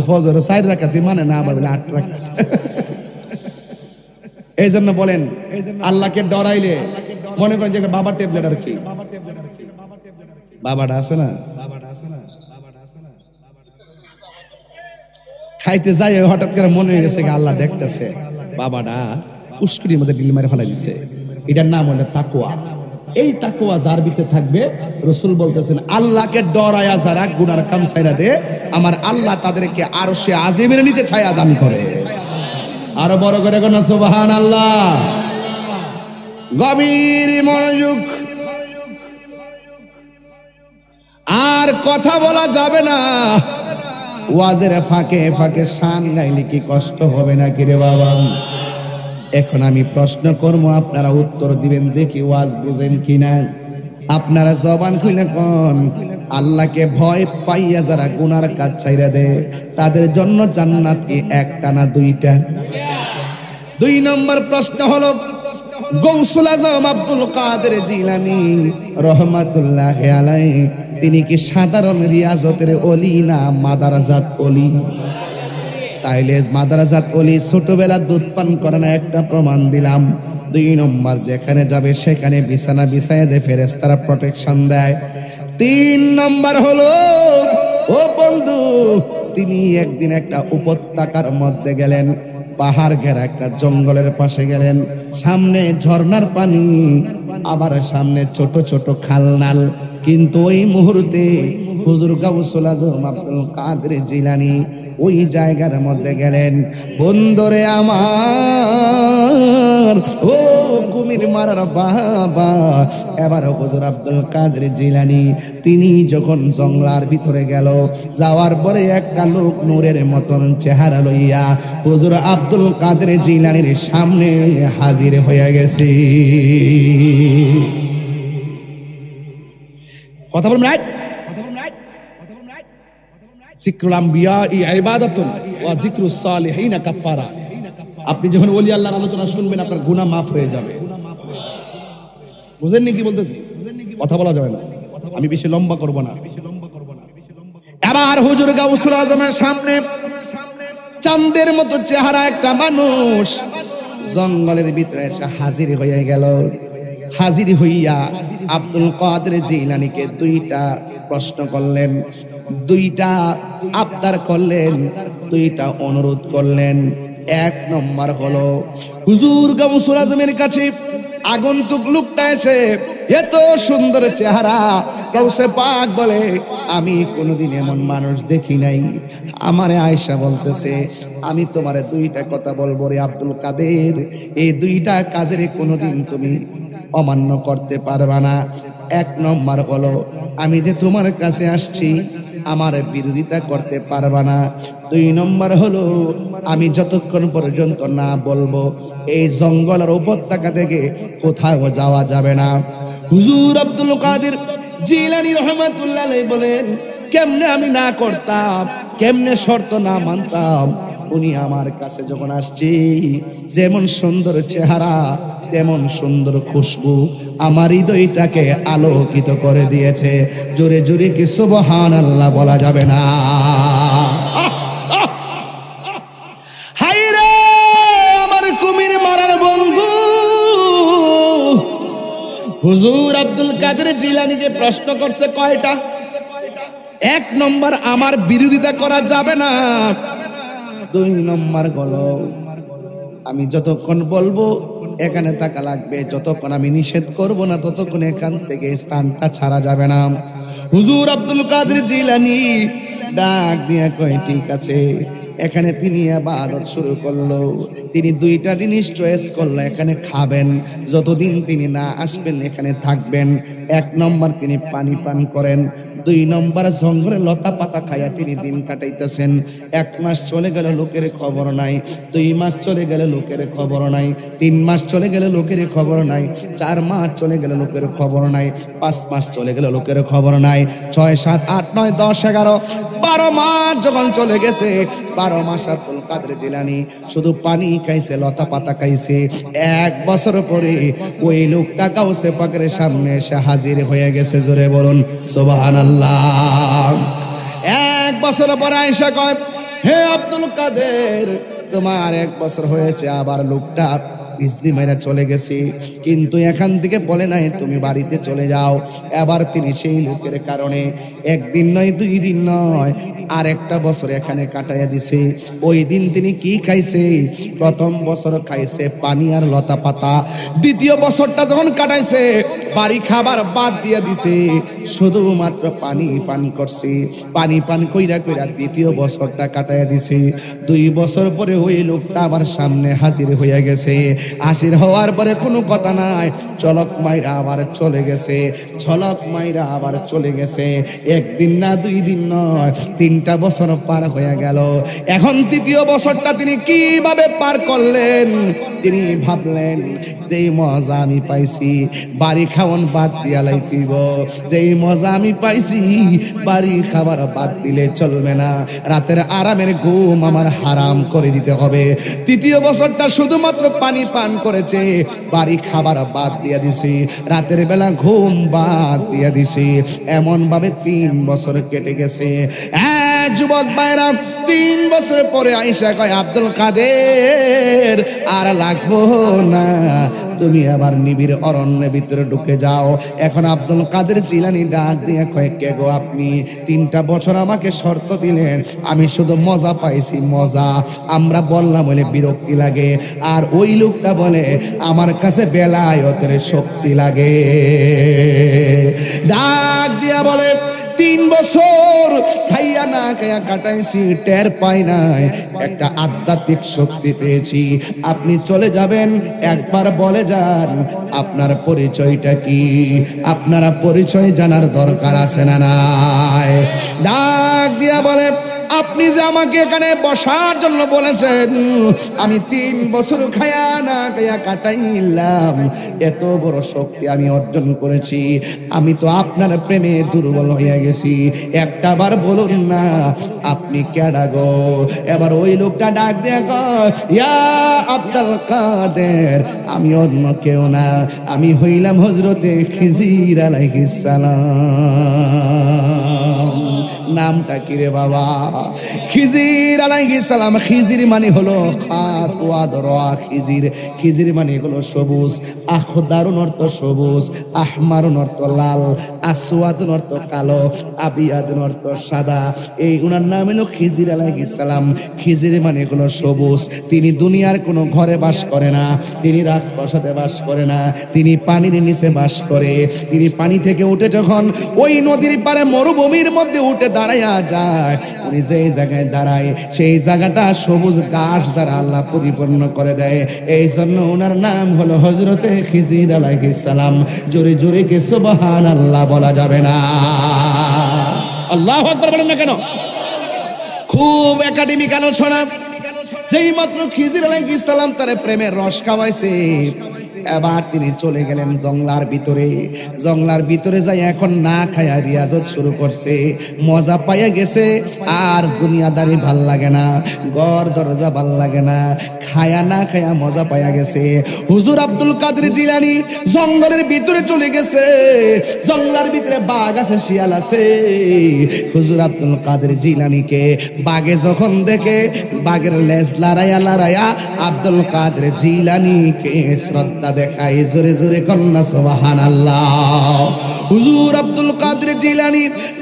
S1: ফজর 4 রাকাত মানে না, আবার বলে 8 রাকাত। এই জন্য বলেন, আল্লাহকে ডরাইলে মনে করেন যে বাবা ট্যাবলেট আর কি, বাবাটা আছে না, খাইতে যাই হঠাৎ করে মনে হয়ে গেছে আল্লাহ দেখতেছে, বাবাটা পুষ্করির মধ্যে ডিল মারে ফেলাই দিছে। এটার নাম হলো তাকওয়া। এই তাকওয়া যার ভিতরে থাকবে, রাসূল বলতেছেন, আল্লাহকে ডরায়া যারা গুনার কাম ছাইরা দে, আমার আল্লাহ তাদেরকে আরশে আজিমের নিচে ছায়া দান করে। আরো বড় করে কোন সুবহানাল্লাহ। গভীর মনোযোগ। আর কথা বলা যাবে না। ওয়াজের ফাঁকে ফাঁকে শান গাইলে কি কষ্ট হবে না কি রে বাবা? এখন আমি প্রশ্ন করবো, আপনারা উত্তর দিবেন, দেখি ওয়াজ বুঝেন কিনা। আপনারা জবান খুলে কোন, আল্লাহকে ভয় পাইয়া যারা গুনার কাজ ছাইরা দেয়, তাদের জন্য জান্নাত কি একটা না 2টা? 2 নম্বর প্রশ্ন হলো, গৌসুল আজম আব্দুল কাদের জিলানী রহমাতুল্লাহি আলাইহি, তিনি কি সাধারণ রিয়াজতের ওলি না মাদারাজাত ওলি? তাইলে মাদারাজাত ওলি ছোটবেলা দুধ পান করে না, একটা প্রমাণ দিলাম। 2 নম্বর, যেখানে যাবে সেখানে বিছানা বিছায় দেয়, ফেরেশতারা প্রোটেকশন দেয়। 3 নম্বর হলো, ও বন্ধু, তিনি একদিন একটা উপত্যকার মধ্যে গেলেন, পাহাড় ঘেরা একটা জঙ্গলের পাশে গেলেন, সামনে ঝর্ণার পানি, আবার সামনে ছোট ছোট খালনাল। কিন্তু ওই মুহূর্তে হুজুর গাউসুল আজম আব্দুল কাদের জিলানী ওই জায়গার মধ্যে গেলেন। বন্দরে আমার, ও কুমির মারার বাবা, এবার হুজুর আব্দুল কাদের জিলানী তিনি যখন জঙ্গলার ভিতরে গেল, যাওয়ার পরে একটা লোক নূরের মতন চেহারা লইয়া হুজুর আব্দুল কাদের জিলানীর সামনে হাজির হয়ে গেছে। কথা বলবেন রাইট? যিকরুল আম্বিয়া ইবাদাতুন ওয়া যিকরুস সালিহিন কাফারা। আপনি যখন ওলি আল্লাহর আলোচনা শুনবেন, আপনার গুনাহ মাফ হয়ে যাবে। বুঝেননি কি বলতেছি? কথা বলা যাবে না, আমি বেশি লম্বা করব না। এবার হুজুর গাউসুল আজমের সামনে চাঁদের মতো চেহারা একটা মানুষ জঙ্গলের ভিতরে এসে হাজির হয়ে গেল। হাজির হইয়া আব্দুল কাদের জিলানীকে 2টা প্রশ্ন করলেন, 2টা আবদার করলেন, 2টা অনুরোধ করলেন। 1 নম্বর হলো, হুজুর গাউসুল আজমের কাছে আগন্তুক লোকটা এসে এত সুন্দর চেহারা, গাউসে পাক বলে, আমি কোনোদিন এমন মানুষ দেখি নাই। আমারে আয়েশা বলতেছে, আমি তোমারে 2টা কথা বলবো রে আব্দুল কাদের, এই 2টা কাজের কোনোদিন তুমি অমান্য করতে পারবা না। 1 নম্বর হলো, আমি যে তোমার কাছে আসছি, আমার বিরোধিতা করতে পারবা না। 2 নম্বর হলো, আমি যতক্ষণ পর্যন্ত না বলবো এই জঙ্গলের উপত্যকা থেকে কোথাও যাওয়া যাবে না। হুজুর আব্দুল কাদের জিলানী রহমাতুল্লাহ আলাইহি বলেন, কেমনে আমি না করতাম, কেমনে শর্ত না মানতাম। উনি আমার কাছে যখন আসছে, যেমন সুন্দর চেহারা, তেমন সুন্দর খুশবু আমার হৃদয়টাকে আলোকিত করে দিয়েছে। জোরে জোরে কি সুবহানাল্লাহ বলা যাবে না? হায়রে আমার কুমির মারার বন্ধু হুজুর আব্দুল কাদের জিলানীকে প্রশ্ন করছে কয়টা? 1 নম্বর, আমার বিরোধিতা করা যাবে না। 2 নম্বর হলো, আমি যতক্ষণ বলবো এখানে থাকা লাগবে, যতক্ষণ আমি নিষেধ করব না ততক্ষণ এখান থেকে স্থানটা ছাড়া যাবে না। হুজুর আব্দুল কাদের জিলানী ডাক দিয়ে কয় ঠিক আছে। এখানে তিনি ইবাদত শুরু করলো। তিনি 2টা জিনিস চয়েস করলো, এখানে খাবেন, যতদিন তিনি না আসবেন এখানে থাকবেন। 1 নম্বর তিনি পানি পান করেন, 2 নম্বর জঙ্গলে লতা পাতা খাইয়া তিনি দিন কাটাইতেছেন। 1 মাস চলে গেল লোকের খবর নাই, 2 মাস চলে গেল লোকের খবর নাই, 3 মাস চলে গেল লোকের খবর নাই, 4 মাস চলে গেল লোকের খবর নাই, 5 মাস চলে গেল লোকের খবর নাই, 6, 7, 8, 9, 10, 11, 12 মাস যখন চলে গেছে, 12 মাস আব্দুল কাদের জিলানী শুধু পানি খাইছে, লতা পাতা খাইছে। 1 বছর পরে ওই লোকটা গাউসে পাকের সামনে এসে হাজির হয়ে গেছে। জোরে বলুন সুবহানাল্লাহ। 1 বছর পরে আয়েশা কয়, হে আব্দুল কাদের, তোমার 1 বছর হয়েছে, আবার লোকটা বিজলি মেরে চলে গেছে, কিন্তু এখান থেকে বলে নাই তুমি বাড়িতে চলে যাও। এবার তিনি সেই লোকের কারণে 1 দিন নয়, 2 দিন নয়, আর 1টা বছর এখানে কাটাইয়া দিছে। ওই দিন তিনি কি খাইছে? প্রথম বছর খাইছে পানি আর লতা পাতা। 2য় বছরটা যখন কাটাইছে বাড়ি খাবার বাদ দিয়ে দিছে, শুধুমাত্র পানি পান করছে। পানি পান কইরা কইরা 2য় বছরটা কাটাইয়া দিছে। 2 বছর পরে ওই লোকটা আমার সামনে হাজির হইয়া গেছে। হাজির হওয়ার পরে কোনো কথা নাই, চলক মাইরা আবার চলে গেছে, ঝলক মাইরা আবার চলে গেছে। 1 দিন না, 2 দিন নয়, 3টা বছর পার হয়ে গেল। এখন 3য় বছরটা তিনি কিভাবে পার করলেন? তিনি ভাবলেন যেই মজা আমি পাইছি বাড়ি খাওয়ান বাদ দিয়া লাইতিব, যেই মজা আমি পাইছি বাড়ি খাবার বাদ দিলে চলবে না, রাতের আরামের ঘুম আমার হারাম করে দিতে হবে। 3য় বছরটা শুধুমাত্র পানি পান করেছে, বাড়ি খাবার বাদ দিয়া দিছি, রাতের বেলা ঘুম বাদ দিয়া দিছি। এমন ভাবে 3 বছর কেটে গেছে। যুবক ভাইরা, 3 বছর পরে আয়েশা কয়, আব্দুল কাদের আর লাগবো না, তুমি আবার নিবিড় অরণ্যের ভিতরে ঢুকে যাও। এখন আব্দুল কাদের জিলানী ডাক দিয়ে কয়, কে গো আপনি? 3টা বছর আমাকে শর্ত দিলেন, আমি শুধু মজা পাইছি, মজা। আমরা বললাম বলে বিরক্তি লাগে, আর ওই লোকটা বলে আমার কাছে বেলায়েতের শক্তি লাগে। ডাক দিয়া বলে, 3 বছর খাইয়া না খাইয়া কাটাইছি, টের পাই নাই, একটা আধ্যাত্মিক শক্তি পেয়েছি। আপনি চলে যাবেন, একবার বলে যান আপনার পরিচয়টা কি? আপনারা পরিচয় জানার দরকার আছে না নাই? ডাক দিয়া বলে, আপনি যে আমাকে এখানে বসার জন্য বলেছেন, আমি 3 বছর খায়া না খায়া কাটাইলাম, এত বড় শক্তি আমি অর্জন করেছি। আমি তো আপনার প্রেমে দুর্বল হয়ে গেছি, একটা বার বলুন না আপনি কেডা গো? এবার ওই লোকটা ডাক দিয়ে কয়, ইয়া আব্দুল কাদের, আমি অন্য কেউ না, আমি হইলাম হযরতে খিজির আলাইহিস সালাম। নামটা কি রে বাবা? খিজির আলাইহিস সালাম। খিজির মানে হলো খিজির, খিজির মানে হলো সবুজ। আখদারুন অর্থ সবুজ, আহমারুন অর্থ লাল, আসওয়াদুন অর্থ কালো, আবিয়াদুন অর্থ সাদা। এই উনার নাম হলো খিজির আলাইহিস সালাম। খিজির মানে হলো সবুজ। তিনি দুনিয়ার কোনো ঘরে বাস করে না, তিনি রাজপ্রাসাদে বাস করে না, তিনি পানির নিচে বাস করে। তিনি পানি থেকে উঠে যখন ওই নদীর পারে মরুভূমির মধ্যে উঠে দাঁড়াইয়া যায়, উনি যেই জায়গায় দাঁড়ায় সেই জায়গাটা সবুজ ঘাস দ্বারা আল্লাহ পরিপূর্ণ করে দেয়। এই জন্য ওনার নাম হলো হযরতে খিজির আলাইহিস সালাম। জোরে জোরে কে সুবহানাল্লাহ বলা যাবে না? আল্লাহু আকবার বলেন না কেন? খুব একাডেমিক আলোচনা। যেই মাত্র খিজির আলাইহিস সালাম তার প্রেমের রস খাওয়াইছে, এবার তিনি চলে গেলেন জংলার ভিতরে। জংলার ভিতরে যাই এখন না খায়া রিয়াজত শুরু করছে। মজা পাইয়া গেছে, আর দুনিয়াদারি ভাল লাগে না, ঘর দরজা ভাল লাগে না, খায়া না খায়া মজা পাইয়া গেছে। হুজুর আব্দুল আব্দুল কাদের জিলানী জঙ্গলের ভিতরে চলে গেছে। জঙ্গলের ভিতরে বাঘ আছে, শিয়াল আছে। হুজুর আব্দুল কাদের জিলানীকে বাঘে যখন দেখে, বাঘের লেজ লড়াইয়া লড়াইয়া আব্দুল কাদের জিলানীকে শ্রদ্ধা দেখায়। জোরে জোরে কন্যা সুবহানাল্লাহ। হুজুর আব্দুল কাদের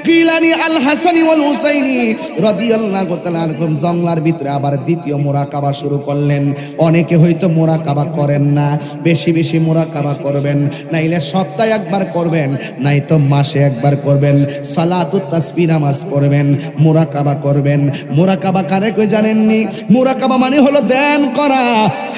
S1: জিলানী আল হাসানি ওয়াল হুসাইনি রাদিয়াল্লাহু তাআলা আনহুম জঙ্গলার ভিতরে আবার দ্বিতীয় মুরাকাবা শুরু করলেন। অনেকে হয়তো মুরাকাবা করেন না, বেশি বেশি মুরাকাবা করবেন, নাইলে সপ্তাহে একবার করবেন, নাই তো মাসে একবার করবেন। সালাতুত তাসবিহ নামাজ পড়বেন, মুরাকাবা করবেন। মুরাকাবা কারে কই জানেননি? মুরাকাবা মানে হলো ধ্যান করা।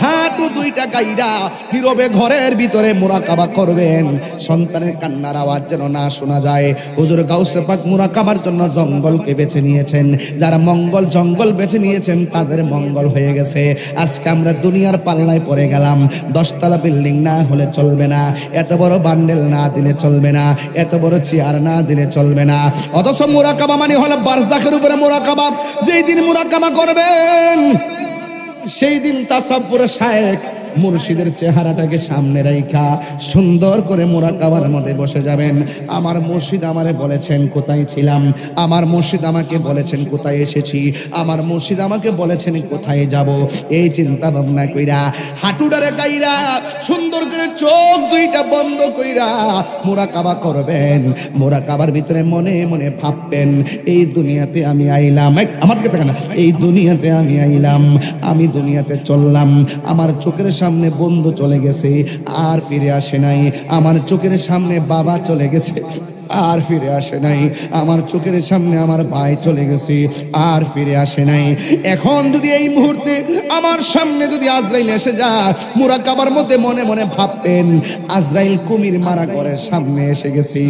S1: হাঁটু দুইটা গাইরা নীরবে ঘরের ভিতরে মুরাকাবা করবেন, সন্তানের কান্নার আওয়াজ যেন না শোনা যায়। হুজুর গাউসে পাক মুরাকাবার জন্য জঙ্গলকে বেছে নিয়েছেন। যারা মঙ্গল জঙ্গল বেছে নিয়েছেন তাদের মঙ্গল হয়ে গেছে। আজকে আমরা দুনিয়ার পাল্লায় পড়ে গেলাম। 10 তলা বিল্ডিং না হলে চলবে না, এত বড় বান্ডেল না দিলে চলবে না, এত বড় চেয়ার না দিলে চলবে না। অথচ মুরাকাবা মানে হলো বারজাখের উপরে মুরাকাবা। যেই দিন মুরাকাবা করবেন সেই দিন তাসাব্বুরে শায়েখ মুর্শিদের চেহারাটাকে সামনে রাইখা সুন্দর করে মুরাকাবার মধ্যে বসে যাবেন। আমার মুর্শিদ আমারে বলেছেন কোথায় ছিলাম, আমার মুর্শিদ আমাকে বলেছেন কোথায় এসেছি, আমার মুর্শিদ আমাকে বলেছেন কোথায় যাব। এই চিন্তা ভাবনা কইরা হাঁটুডারে গাইরা সুন্দর করে চোখ দুইটা বন্ধ কইরা মুরাকাবা করবেন। মুরাকাবার ভিতরে মনে মনে ভাববেন, এই দুনিয়াতে আমি আইলাম, আমার দিকে তাকান, এই দুনিয়াতে আমি আইলাম, আমি দুনিয়াতে চললাম, আমার চোখের সামনে বন্ধু চলে গেছে আর ফিরে আসে নাই, আমার চোখের সামনে বাবা চলে গেছে আর ফিরে আসে নাই, আমার চোখের সামনে আমার ভাই চলে গেছে আর ফিরে আসে নাই। এখন যদি এই মুহূর্তে আমার সামনে যদি আজরাইল এসে যায়, মুরাকাবার মধ্যে মনে মনে ভাববেন আজরাইল কুমির মারা ঘরের সামনে এসে গেছে,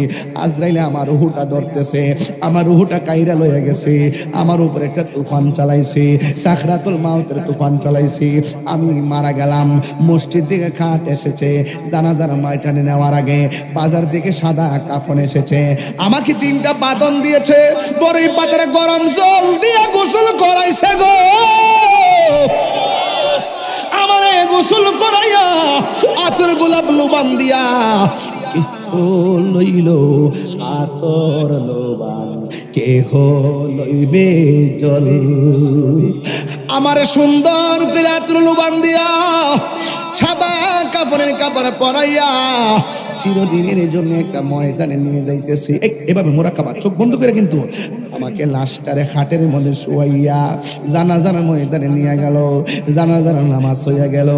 S1: আজরাইলে আমার রুহুটা ধরতেছে, আমার রুহুটা কাইরা লয়ে গেছে, আমার উপরে একটা তুফান চালাইছে, সাকরাতুল মাউতের তুফান চালাইছে, আমি মারা গেলাম। মসজিদ দিকে খাট এসেছে, জানাজার মাইটানে নেওয়ার আগে বাজার দিকে সাদা কাফন এসেছে, আমাকে 3টা বাদন দিয়েছে, বড়ই পাতারে গরম জল দিয়া গোসল করাইছে গো, আমারে গোসল করাইয়া আতর গোলাপ লোবান দিয়া লইল আতর লোবান কেহ লইবে জল, আমারে সুন্দর করে আতর লোবান দিয়া সাদা কাপড়ের কাপড় পরাইয়া চিরদিনের জন্য একটা ময়দানে নিয়ে যাইতেছে। এভাবে মুরাকাবা চোখ বন্ধ করে কিন্তু আমাকে লাশটারে খাটের মধ্যে শুয়াইয়া জানাজার ময়দানে নিয়ে গেল, জানাজার নামাজ হইয়া গেল,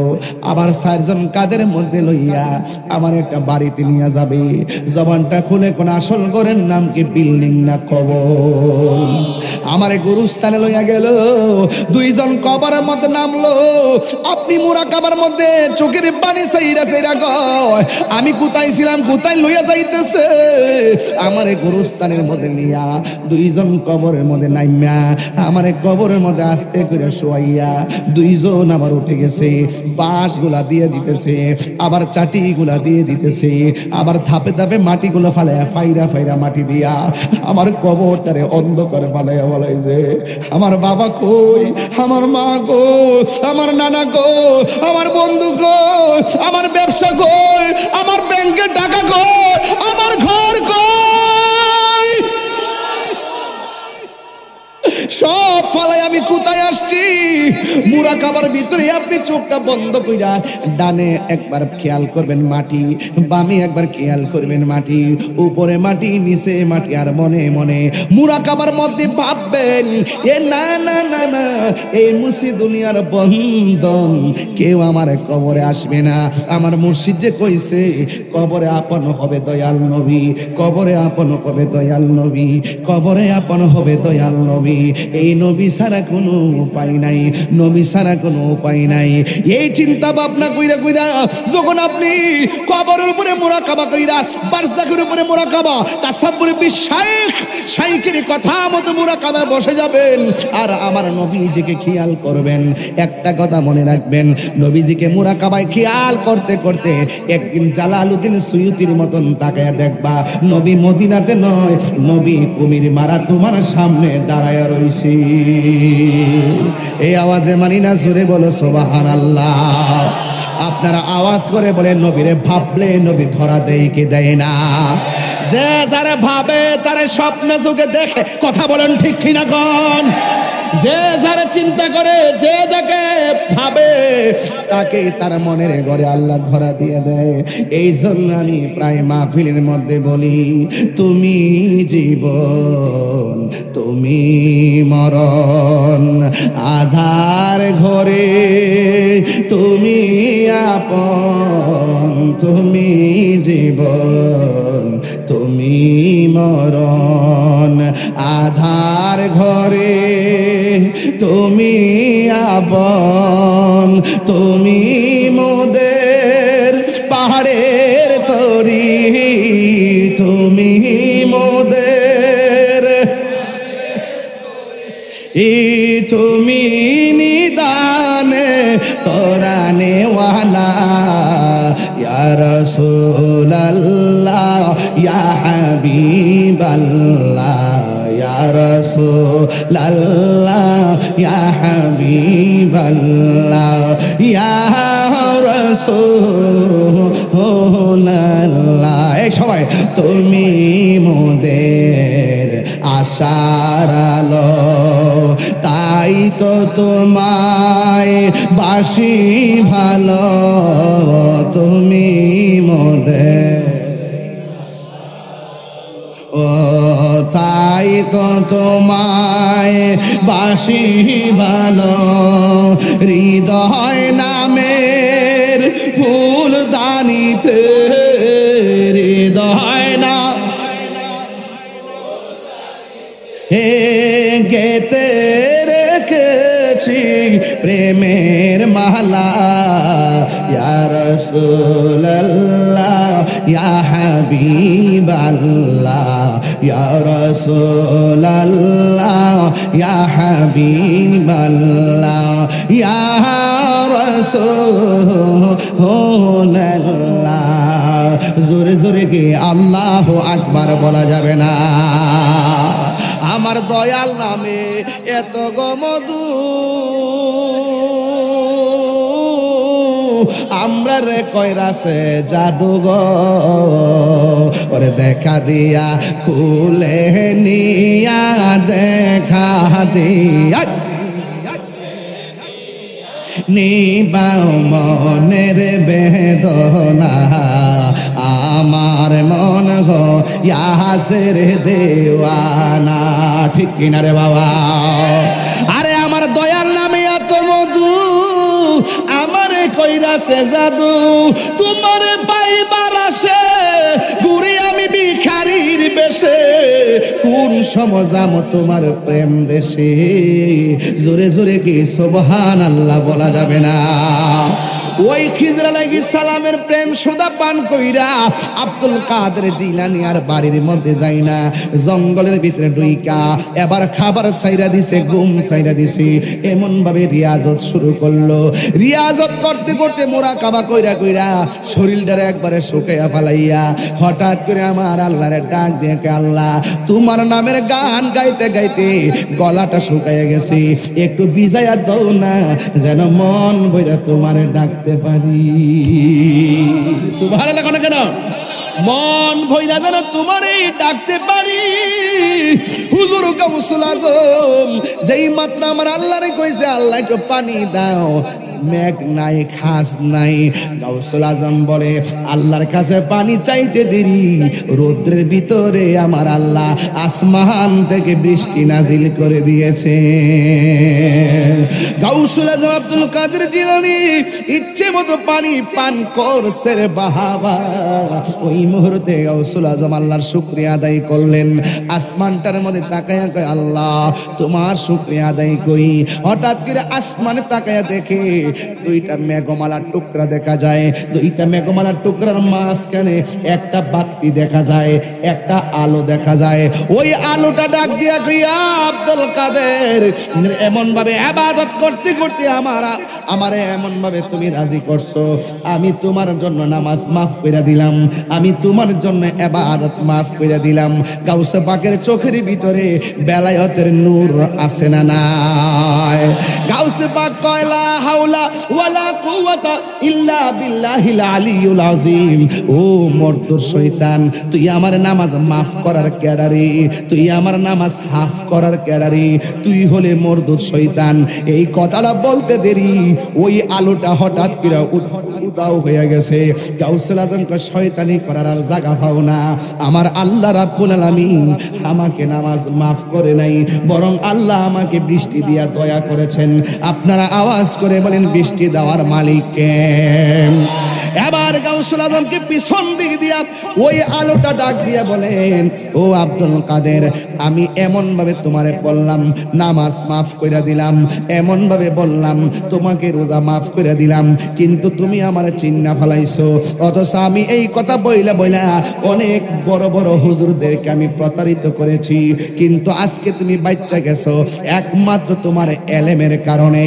S1: আবার 4 জন কাদের মধ্যে লইয়া আমার একটা বাড়িতে নিয়ে যাবে। জবানটা খুলে কোন আসল ঘরের নাম কি বিল্ডিং না কবর, আমারে গুরুস্থানে লইয়া গেল, 2 জন কবরের মধ্যে নামলো। আপনি মুরাকাবার মধ্যে চোখের পানি সাইরা সাইরা কয় আমি কোথায় ছিলাম, কোথায় লইয়া যাইতেছে, আমারে গুরুস্থানের মধ্যে নিয়া 2 জন কবরের মধ্যে নাইমা আমারে কবরের মধ্যে আস্তে করে শোয়াইয়া 2 জন আবার উঠে গেছে, বাঁশগুলা দিয়ে দিতেছে, আবার চাটিগুলা দিয়ে দিতেছে, আবার ধাপে ধাপে মাটিগুলো ফালাইয়া ফাইরা ফাইরা মাটি দিয়া আমার কবরটারে অন্ধকার বানাইয়া বলাইছে। আমার বাবা কই, আমার মা কই, আমার নানা কই, আমার বন্ধু কই, আমার ব্যবসা কই, আমার ব্যাংকের টাকা কই, আমার ঘর কই, সব ফালাই আমি কোথায় আসছি। মুরাকাবার ভিতরে আপনি চোখটা বন্ধ কইরা ডানে একবার খেয়াল করবেন মাটি, বামে একবার খেয়াল করবেন মাটি, উপরে মাটি নিচে মাটি, আর মনে মনে মুরাকাবার মধ্যে ভাববেন এ না না না না এই মুসি দুনিয়ার বন্ধন, কেউ আমার কবরে আসবে না। আমার মুর্শিদ যে কইছে কবরে আপন হবে দয়াল নবী, কবরে আপন হবে দয়াল নবী, কবরে আপন হবে দয়াল নবী। এই নবী ছাড়া কোনো উপায় নাই, নবী ছাড়া কোনো উপায় নাই। এই চিন্তা ভাবনা কইরা কইরা যখন আপনি কবরের উপরে মুরাকাবা কইরা বারজাখের উপরে মুরাকাবা তাসাব্বুর বিশাইখ শাইখের কথা মতো মুরাকাবা বসে যাবেন, আর আমার নবীজিকে খেয়াল করবেন। একটা কথা মনে রাখবেন, নবীজিকে মুরাকাবায় খেয়াল করতে করতে একদিন জালালউদ্দিন সুয়ুতির মতন তাকায়া দেখবা নবী মদিনাতে নয়, নবী কুমির মারা তোমার সামনে দাঁড়ায় রইছি। এই আওয়াজে মানি না, জোরে বলো সুবহানাল্লাহ। আপনারা আওয়াজ করে বলে নবীরে ভাবলে নবী ধরা দেয় কি দেয় না? যে যারা ভাবে তারা স্বপ্নে চোখে দেখে, কথা বলেন ঠিক কিনা কোন? যে যারা চিন্তা করে, যে যাকে ভাবে তাকে তার মনের ঘরে আল্লাহ ধরা দিয়ে দেয়। এই জন্য আমি প্রায় মাহফিলের মধ্যে বলি, তুমি জীবন তুমি মরণ, আধার ঘরে তুমি আপন, তুমি জীবন তুমি মরণ, আধার ঘরে তুমি আপন, তুমি মোদের পাহাড়ের তরি, তুমি মোদের তুমি নিদানে তোরানে ওয়ালা, ইয়া রাসূলুল্লাহ ইয়া হাবিবাল্লাহ, ইয়া রাসূলুল্লাহ ইয়া হাবিবাল্লাহ, ইয়া রাসূলুল্লাহ। এই সবাই তুমি মোদের আশার আলো, তাই তো তোমায় বাসি ভালো, তুমি মোদের ও, তাই তো তোমায় বাসি ভালো, হৃদয় নামের ফুল দানিতে, হৃদয় না হে গেতে রেখেছি প্রেমের মালা, ইয়া রাসূলুল্লাহ ইয়া হাবিবাল্লাহ, ইয়া রাসূলুল্লাহ ইয়া হাবিবাল্লাহ, ইয়া রাসূলুল্লাহ। জোরে জোরে কি আল্লাহু আকবার বলা যাবে না? আমার দয়াল নামে এত গমদু, আমরা রে কইরাছে জাদুঘর, ওরে দেখা দিয়া খুলে নিয়া, দেখা দিয়া নিবাও মনের বেদনা, আমার মন গো ইয়াসের দেওয়ানা, ঠিক কিনা রে বাবা? আরে আমার দয়াল নামে এত মধু, আমারে কইরাছে জাদু, তোমারে পাইবার আসে ঘুরে আমি ভিখারির বেশে, কোন সমজাম তোমার প্রেম দেশে? জোরে জোরে কি সুবহানাল্লাহ বলা যাবে না? ওই খিজর আলাইহিস সালামের প্রেম সুদা পান কইরা আব্দুল কাদের জিলানী আর বাড়ির মধ্যে যাই না, জঙ্গলের ভিতরে ডুইকা এবার খাবার সাইরা দিছে, ঘুম সাইরা দিছে, এমন ভাবে রিয়াজত শুরু করলো। রিয়াজত করতে করতে মুরাকাবা কইরা কইরা শরীরটারে একবারে শুকাইয়া ফালাইয়া হঠাৎ করে আমার আল্লাহরে ডাক দিয়ে, আল্লাহ তোমার নামের গান গাইতে গাইতে গলাটা শুকাইয়া গেছে, একটু ভিজাইয়া দাও না, যেন মন বইরা তোমারে ডাকতে পারি। সুবহানাল্লাহ কোন কেন? মন ভইরা যেন তোমারে ডাকতে পারি। হুজুর গাউসুল আজম যেই মাত্র আমার আল্লাহরে কইছে, আল্লাহ একটু পানি দাও, মেঘ নাই খাস নাই, গাউসুল আজম বলে আল্লাহর কাছে পানি চাইতে দেরি, রৌদ্রের ভিতরে আমার আল্লাহ আসমান থেকে বৃষ্টি নাজিল করে দিয়েছে। গাউসুল আজম আব্দুল কাদের জিলানী ইচ্ছে মতো পানি পান করছে রে বাবা। ওই মুহূর্তে গাউসুল আজম আল্লাহর শুকরিয়া আদায় করলেন, আসমানটার মধ্যে তাকায়া কয়, আল্লাহ তোমার শুকরিয়া আদায় করি। হঠাৎ করে আসমানে তাকায়া দেখে দুইটা মেঘমালার টুকরা দেখা যায়, দুইটা মেঘমালার টুকরার মাঝখানে একটা বাতি দেখা যায়, একটা আলো দেখা যায়। ওই আলোটা ডাক দিয়া কইয়া আব্দুল কাদের এমন ভাবে ইবাদত করতে করতে আমারে এমন ভাবে তুমি রাজি করছো, আমি তোমার জন্য নামাজ মাফ করে দিলাম, আমি তোমার জন্য ইবাদত মাফ করে দিলাম। গাউসে পাকের চোখের ভিতরে বেলায়েতের নূর আছে না নাই? গাউসে পাক কয়লা হাওলা ওয়ালা কুওয়াতা ইল্লা বিল্লাহিল আলিয়্যুল আযীম। ও মর্দুর শয়তান, তুই আমার নামাজ মাফ করার ক্যাডারি, তুই আমার নামাজ হাফ করার ক্যাডারি, তুই হলে মর্দুর শয়তান। এই কথাটা বলতে দেরি ওই আলোটা হঠাৎ করে উদাও হয়ে গেছে। গাউসুল আজম কে শয়তানি করার আর জায়গা পাও না। আমার আল্লাহ রাব্বুল আলামিন আমাকে নামাজ মাফ করে নাই, বরং আল্লাহ আমাকে বৃষ্টি দিয়া দয়া করেছেন। আপনারা আওয়াজ করে বলেন বৃষ্টি দেওয়ার মালিক কে? এবার গাউসুল আজমকে পিছন দিক দিয়া ওই আলোটা ডাক দিয়া বলেন, ও আব্দুল কাদের, আমি এমন ভাবে তোমারে বললাম নামাজ মাফ করে দিলাম, এমন ভাবে বললাম তোমাকে রোজা মাফ করে দিলাম, কিন্তু তুমি আমার চিন্না ফেলাইছো। অথচ আমি এই কথা বইলা অনেক বড় বড় হুজুরদেরকে আমি প্রতারিত করেছি, কিন্তু আজকে তুমি বাচ্চা গেছো একমাত্র তোমার এলেমের কারণে।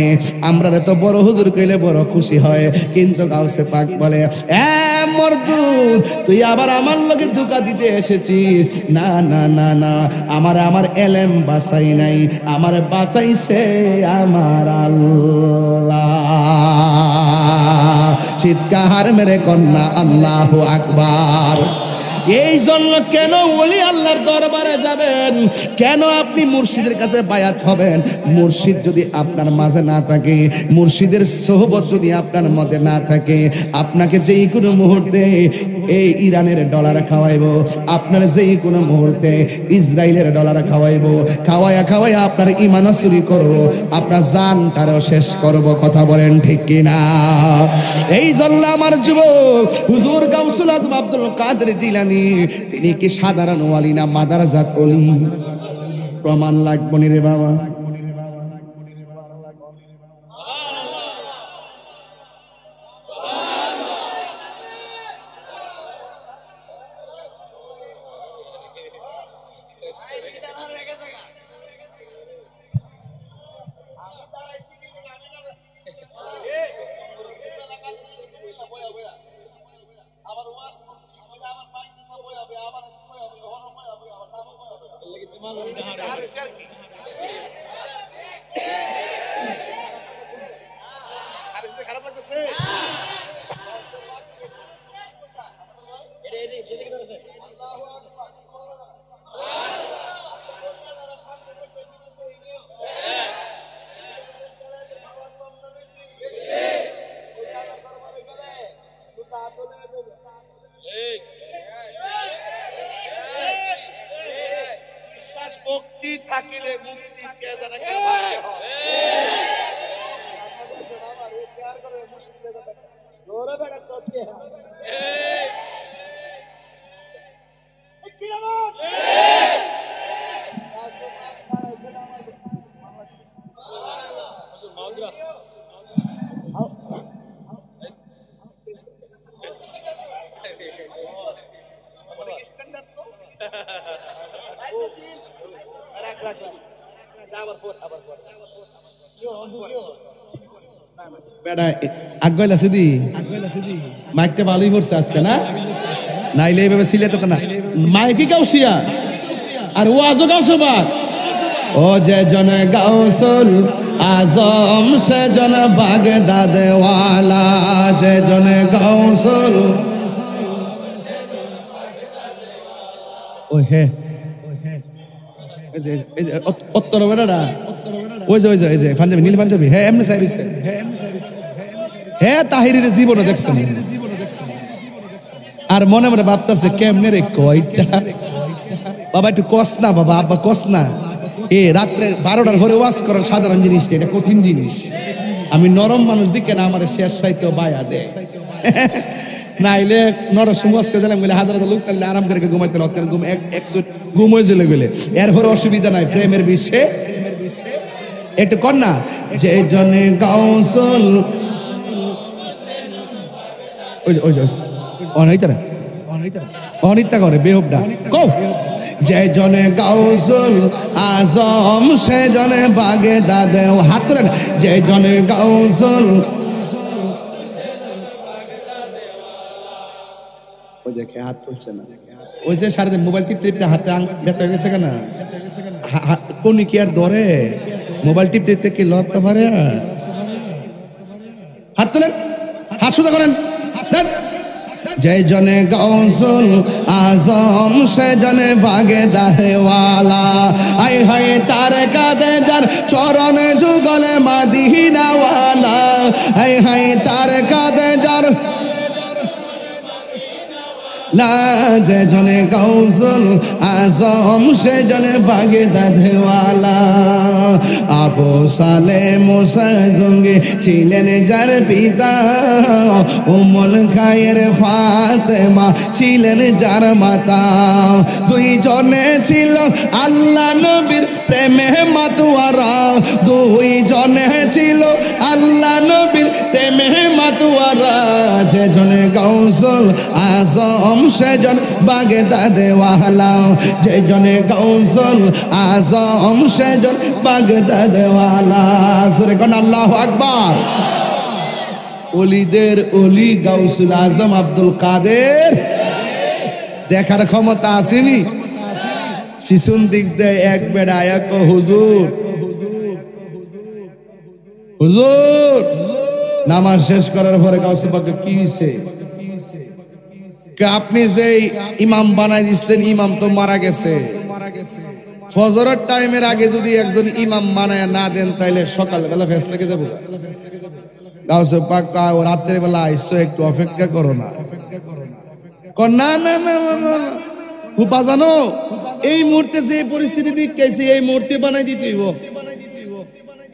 S1: আমরা তো বড় হুজুর কইলে বড় খুশি হয়, কিন্তু গাউসে পাক বলে এ মরদুদ, তুই আবার আমার লগে ধোঁকা দিতে এসেছিস। না না না না, আমার এলেম বাঁচাই নাই, আমার বাঁচাইছে আমার আল্লাহ। চিৎকার মেরে কন্যা আল্লাহু আকবার। এই জন্য কেন ওলি আল্লাহর দরবারে যাবেন, কেন আপনি মুর্শিদের কাছে বায়াত হবেন? মুর্শিদ যদি আপনার মাঝে না থাকে, মুর্শিদের সোহবত যদি আপনার মধ্যে না থাকে, আপনাকে যেই কোনো মুহূর্তে এই ইরানের ডলার খাওয়াইবো, আপনার যেই কোনো মুহূর্তে ইসরায়েলের ডলার খাওয়াইবো, খাওয়াইয়া আপনার ইমানও চুরি করবো, আপনার জানটারও শেষ করব। কথা বলেন ঠিক কিনা? এই জন্য আমার যুবক হুজুর গাউসুল আজম আব্দুল কাদের জিলানী তিনি কি সাধারণ ওয়ালি না মাদারজাত ওলি? প্রমাণ লাগবো নি রে বাবা। খারাপ লাগতেছে? বিশ্বাস ভক্তি থাকিলে মুক্তি কে জানে কার ভাগ্যে হয়। আগাইলা সিদি মাইকটা ভালোই পড়ছে আজকে না, নাইলে এইভাবে সিলেতে তো না মাইকি গাউসিয়া আর ওয়াজও গাউসো বাক। ও যে জন গাউসুল আজম সে জন বাগদাদ ওয়ালা, যে জন গাউসুল ও হে এই যে উত্তর বেড়াটা ওই যে পাঞ্জাবি নীল পাঞ্জাবি, হ্যাঁ এমনি চাই রইছে, হ্যাঁ তাহিরের জীবনও দেখছেন। আর মনে মনে ভাবতেছে কেমনে রে কয়টা বাবা, একটু কস না বাবা, আব্বা কস না। এ রাত্রে 12টার পরে ওয়াজ করার সাধারণ জিনিস, এটা কঠিন জিনিস। আমি নরম মানুষ দিকে না আমার শেষ সাইতে বায়া দে, নাইলে নরম ওয়াজ করে দিলাম বলে হাজার হাজার লোক তাহলে আরাম করে ঘুমাইতে ঘুম ঘুম হয়ে চলে গেলে এরপরে অসুবিধা নাই। প্রেমের বিশ্বে একটু কর না, যে জনে গাউসুল অনিত্যা করে বেহবডা কও যে জনে গাউসুল আজম সে জনে বাগে দাদে হাত তোলেন যে জনে গাউসুল ওই দেখে হাত তুলছে না ওই যে সারাদিন মোবাইল টিপতে হাতে ব্যথা হয়ে গেছে কেন কোন কি আর ধরে মোবাইল টিপতে কি লড়তে পারে হাত তোলেন হাত সোজা করেন যে জনে গাউসুল আজম সে জনে বাগে দাহেওয়ালা আই হাই তার কাঁধে যার চরণে যুগলে মাদিনাওয়ালা আই হাই তার কাঁধে যার না যে জনে গাউসুল আজম সে জনে বাগে দাদেওয়ালা আবু সালে মুসা জঙ্গি ছিলেন যার পিতা উম্মুল খায়ের ফাতেমা ছিলেন যার মাতা দুই জনে ছিল আল্লাহ নবীর প্রেমে মাতোয়ারা দুই জনে ছিল আল্লাহ নবীর প্রেমে মাতোয়ারা যে জনে গাউসুল আজম সেজন বাগে দাদেওয়ালা যে জনে গাউসুল আজম সেজন বাগে দাদেওয়ালা সুরে কোন আল্লাহু আকবার ওলিদের ওলি গাউসুল আজম আব্দুল কাদের দেখার ক্ষমতা আসেনি পিছন দিক দিয়ে এক বেড়া এক হুজুর হুজুর নামাজ শেষ করার পরে গাউসুল পাকে কি হইছে আপনি যে ইমাম বানাই দিচ্ছেন ইমাম তো মারা গেছে ফজরের টাইমের আগে যদি একজন ইমাম বানায় না দেন তাইলে সকালবেলা ফেস লেগে যাবো গাউসে পাক রাত্রের বেলা আইসো একটু অপেক্ষা করো না না না না না হুপা জানো এই মুহূর্তে যে পরিস্থিতি দেখেছি এই মুহূর্তে বানাই দিতে হইব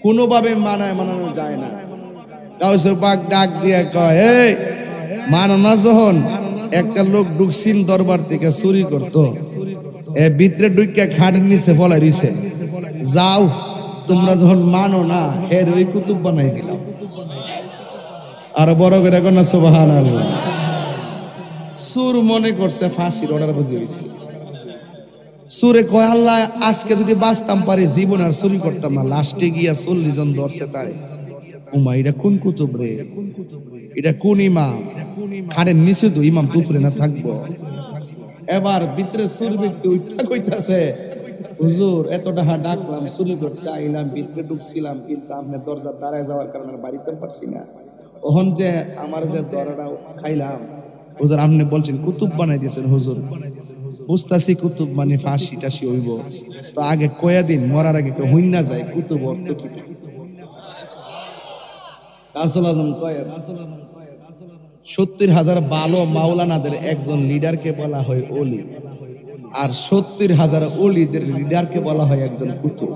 S1: কোনোভাবে মানানো যায় না গাউসে পাক ডাক দিয়ে কয় এই মানো না যখন একটা লোক ঢুকছিন দরবার থেকে চুরি করতো ভিতরে ঢুকে খাটের নিচে ফলাই দিছে যাও তোমরা যখন মানো না এর ওই কুতুব বানাই দিলাম আর বড় করে না সুবহানাল্লাহ সুর মনে করছে ফাঁসির অর্ডার বুঝে হয়েছে সুরে কয় আল্লাহ আজকে যদি বাঁচতাম পারি জীবন আর চুরি করতাম না লাস্টে গিয়া 40 জন ধরছে তারে উমা এটা কোন কুতুব রে এটা কোন ইমাম খাটের নিচে তো ইমাম দুপুরে না থাকবো এবার ভিতরে সুরবি উঠা কইতাছে হুজুর এতটা ডাকলাম চুরি করতে আইলাম ভিতরে ঢুকছিলাম কিন্তু আপনার দরজা দাঁড়ায় যাওয়ার কারণে বাড়িতে পারছি না ওহন যে আমার যে দরজা খাইলাম হুজুর আপনি বলছেন কুতুব বানাই দিয়েছেন হুজুর বুঝতাছি কুতুব মানে ফাঁসি টাসি হইব তো আগে কয়া দিন মরার আগে কেউ হইন না যায় কুতুব অর্থ কি গাউসুল আজম কয় 70,000 ভালো মাওলানাদের একজন লিডারকে বলা হয় ওলি আর 70,000 ওলিদের লিডারকে বলা হয় একজন কুতুব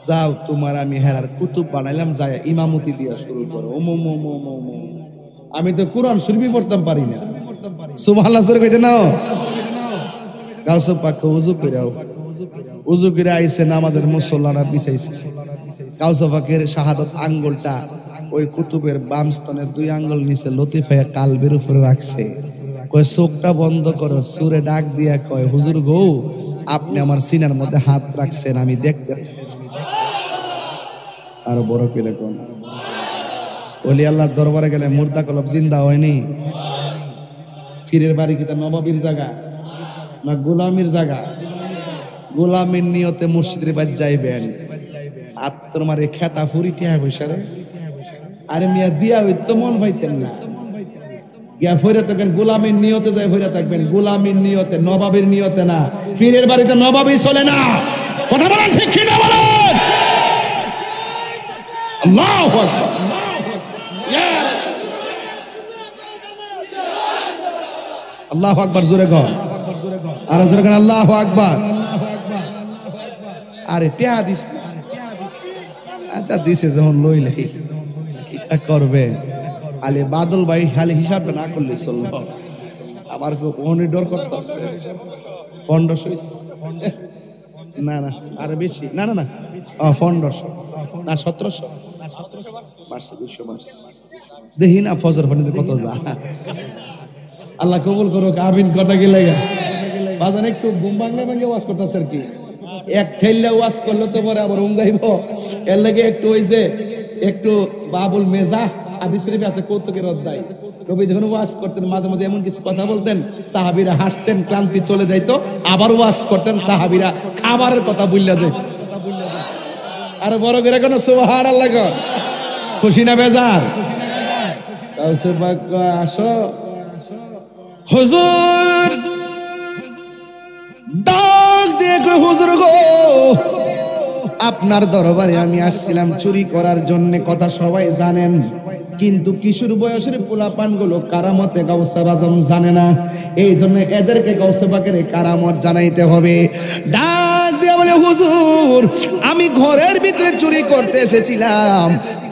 S1: যাও তোমার আমি হেরার কুতুব বানাইলাম যায় ইমামতি দিয়া শুরু করো আমি তো কোরআন শরীফ পড়তাম পারি না সুবহানাল্লাহ জোরে কইতে নাও গাউসুল পাক উযু করে আইছে নামাজের মুসল্লারা বিছাইছে গাউসুল পাকের শাহাদাত আঙ্গুলটা ওই কুতুবের বাম স্তনের 2 আঙ্গুল নিচে লতিফায়া কালবের উপরে রাখছে কয় চোখটা বন্ধ করো সুরে ডাক দিয়া কয় হুজুর গো আপনি আমার সিনার মধ্যে হাত রাখছেন আমি দেখতে আরো বড় করে কোন ওলি আল্লাহর দরবারে গেলে মুর্দা কলব জিন্দা হয়নি ফিরের বাড়ি কি তা নবাবীর জায়গা না গোলামির জায়গা গোলামের নিয়তে মসজিদের বাদ যাইবেন আত্মর মারে খেতা ফুরি টিয়া বৈশারে আরে মিয়া দিয়া হইতো মন পাইতেন না গিয়া ফইরা থাকবেন গোলামের নিয়তে যায় ফইরা থাকবেন গোলামের নিয়তে নবাবের নিয়তে না ফিরের বাড়িতে নবাবই চলে না কথা বলেন ঠিক কি না বলেন আল্লাহু আকবার আল্লাহু আকবার জোরে গো আর জোরে গান আল্লাহু আকবার আরে টিয়া দিস না আচ্ছা দিছে যখন লইলাই কিতা করবে আলে বাদল ভাই খালি হিসাবটা না করলে চলবো আমার খুব ডর করতেছে 1500 না না আর বেশি না না না 1500 না 1700 মারছে 200 মারছে দেখি না ফজর পানিতে কত যা। আল্লাহ কবুল করুক, আমিন। কথা কি লাগে বাজান একটু ঘুম ভাঙলে ভাঙে ওয়াজ করতেছে আর কি, এক ঠেললে ওয়াজ করলে তো পরে আবার উঙ্গাইব, এর লাগে একটু ওই যে একটু বাবুল মেজা হাদিস শরীফে আছে কৌতুকের অধ্যায়, নবী যখন ওয়াজ করতেন মাঝে মাঝে এমন কিছু কথা বলতেন, সাহাবীরা হাসতেন, ক্লান্তি চলে যাইতো, আবার ওয়াজ করতেন, সাহাবীরা খাবারের কথা ভুলে যাইত। আর বড় করে কোনো সুবহানাল্লাহ কর, খুশি না বেজার? আসো হুজুর, ডাক দিয়ে হুজুর গো, আপনার দরবারে আমি আসছিলাম চুরি করার জন্য, কথা সবাই জানেন, কিন্তু কিশোর বয়সের পোলাপান গুলো কারামতে গাউসে আজম জানে না, এই জন্য এদেরকে গাউসে পাকের কারামত জানাইতে হবে। ডাক দিয়ে বলে হুজুর, আমি ঘরের ভিতরে চুরি করতে এসেছিলাম,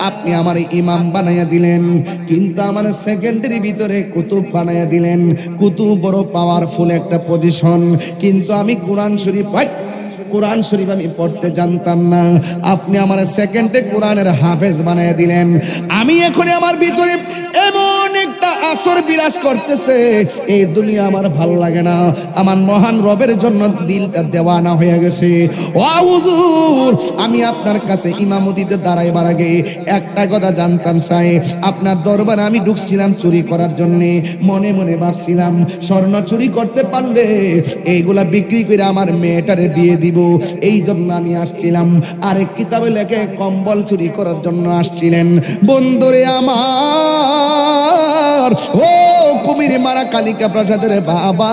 S1: আপনি আমার ইমাম বানাইয়া দিলেন, কিন্তু আমার সেকেন্ডারি ভিতরে কুতুব বানাইয়া দিলেন। কুতুব বড় পাওয়ারফুল একটা পজিশন, কিন্তু আমি কোরআন শরীফ আমি পড়তে জানতাম না, আপনি আমার সেকেন্ডে কোরআনের হাফেজ বানাইয়া দিলেন। আমি এখন আমার ভিতরে এমন একটা আসর বিরাজ করতেছে, এই দুনিয়া আমার ভাল লাগে না, আমার মহান রবের জন্য দিলটা দেওয়ানা হয়ে গেছে। ও হুজুর, আমি আপনার কাছে ইমামতিতে দাঁড়াইবার আগে একটা কথা জানতাম চাই, আপনার দরবারে আমি ঢুকছিলাম চুরি করার জন্য, মনে মনে ভাবছিলাম স্বর্ণ চুরি করতে পারলে এইগুলা বিক্রি করে আমার মেয়েটারে বিয়ে দিব, এই জন্য আমি আসছিলাম। আরেক কিতাবে লেখে কম্বল চুরি করার জন্য আসছিলেন। বন্ধুরে আমার, ও কুমির মারা কালিকা প্রসাদের বাবা,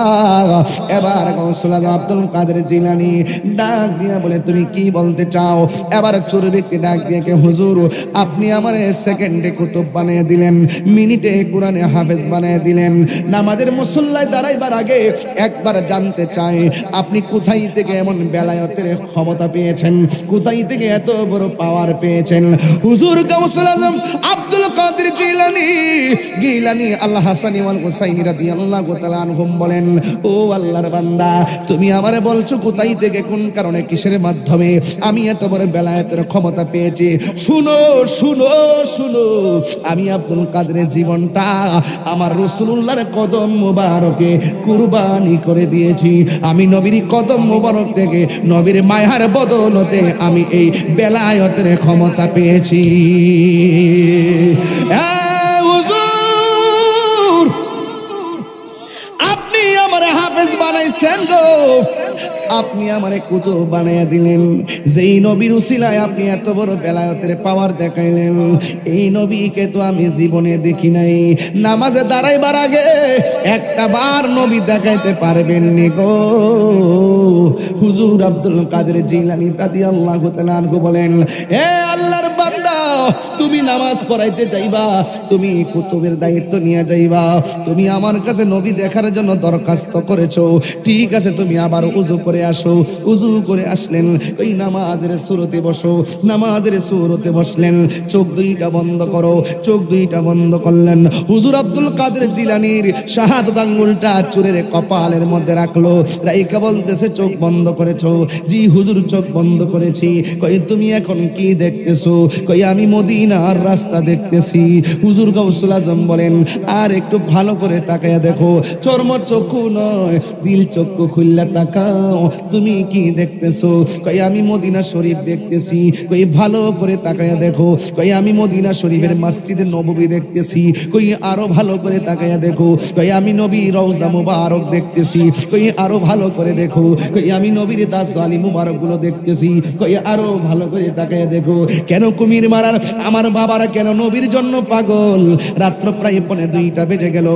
S1: এবার গৌসুল আজম আব্দুল কাদের জিলানী ডাক দিয়া বলে, তুমি কি বলতে চাও? এবার চোর ব্যক্তি ডাক দিয়ে কে, হুজুর আপনি আমার সেকেন্ডে কুতুব বানিয়ে দিলেন, মিনিটে কোরআনে হাফেজ বানিয়ে দিলেন, নামাজের মুসল্লায় দাঁড়াইবার আগে একবার জানতে চাই, আপনি কোথায় থেকে এমন বেলায়েতের ক্ষমতা পেয়েছেন, কোথায় থেকে এত বড় পাওয়ার পেয়েছেন? হুজুর গাউসুল আজম আব্দুল কাদের গিলানী আল হাসানী ওয়াল হুসাইনী রাদিয়াল্লাহু তাআলা আনহুম বলেন, ও আল্লাহর বান্দা, তুমি আমারে বলছো কোথায় থেকে, কোন কারণে, কিসের মাধ্যমে আমি এত বড় বেলায়েতের ক্ষমতা পেয়েছি? শুনো শুনো শুনো, আমি আব্দুল কাদের জীবনটা আমার রাসূলুল্লাহর কদম মোবারকে কুরবানি করে দিয়েছি। আমি নবীর কদম মোবারক থেকে, নবীর মায়ার বদৌলতে আমি এই বেলায়েতের ক্ষমতা পেয়েছি। আপনি আমার হাফেজ বানাইছেন গো, আপনি আমারে কুতুব বানাইয়া দিলেন, যেই নবীর উসিলায় আপনি এত বড় বেলায়েতের পাওয়ার দেখাইলেন, এই নবীকে তো আমি জীবনে দেখি নাই। নামাজে দাঁড়াইবার আগে একটা বার নবী দেখাইতে পারবেন নি গো। হুজুর আব্দুল কাদের জিলানী রাদিয়াল্লাহু তাআলা আনহু বলেন, হে আল্লাহর বান্দা, তুমি নামাজ পড়াইতে যাইবা, তুমি কুতুবের দায়িত্ব নিয়ে যাইবা, তুমি আমার কাছে নবী দেখার জন্য দরখাস্ত করেছো, ঠিক আছে, তুমি আবার উযু করে আসো। উযু করে আসলেন, ওই নামাজের সুরতে বসো, নামাজের সুরতে বসলেন, চোখ দুইটা বন্ধ করো, চোখ দুইটা বন্ধ করলেন। হুজুর আব্দুল কাদের জিলানীর শাহাদাত আঙ্গুলটা চুরের কপালের মধ্যে রাখলো, রাইকা বলতেছে, চোখ বন্ধ করেছো? জি হুজুর, চোখ বন্ধ করেছি। কই তুমি এখন কি দেখতেছো? কই আমি মদিনার রাস্তা দেখতেছি। হুজুর গাউসুল আজম বলেন, আর একটু ভালো করে তাকায়া দেখো, চর্ম চক্ষু নয়, দিল চক্ষু খুললা তাকাও, তুমি কি দেখতেছো? কই আমি মদিনা শরীফ দেখতেছি। কই ভালো করে তাকায়া দেখো, কই আমি মদিনা শরীফের মসজিদে নববী দেখতেছি। কই আরো ভালো করে তাকায়া দেখো, কই আমি নবী রওজা মুবারক দেখতেছি। কই আরো ভালো করে দেখো, কই আমি নবীর তাসওয়ালি মুবারক গুলো দেখতেছি। কই আরো ভালো করে তাকায়া দেখো, কেন কুমির মারার আমার বাবারা কেন নবীর জন্য পাগল? রাত্র প্রায় 2:45 বেজে গেল,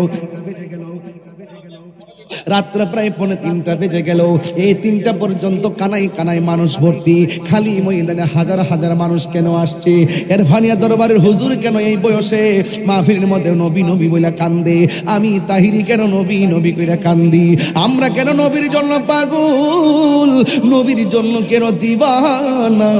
S1: রাত্র প্রায় 2:45 বেজে গেল। এই 3টা পর্যন্ত কানাই কানাই মানুষ ভর্তি, খালি ময়দানে হাজার হাজার মানুষ কেন আসছে? এরফানিয়া দরবারের হুজুর কেন এই বয়সে মাহফিলের মধ্যে নবী নবী বইলা কান্দে? আমি তাহিরি কেন নবী নবী কইরা কান্দি? আমরা কেন নবীর জন্য পাগল, নবীর জন্য কেন দিবানা?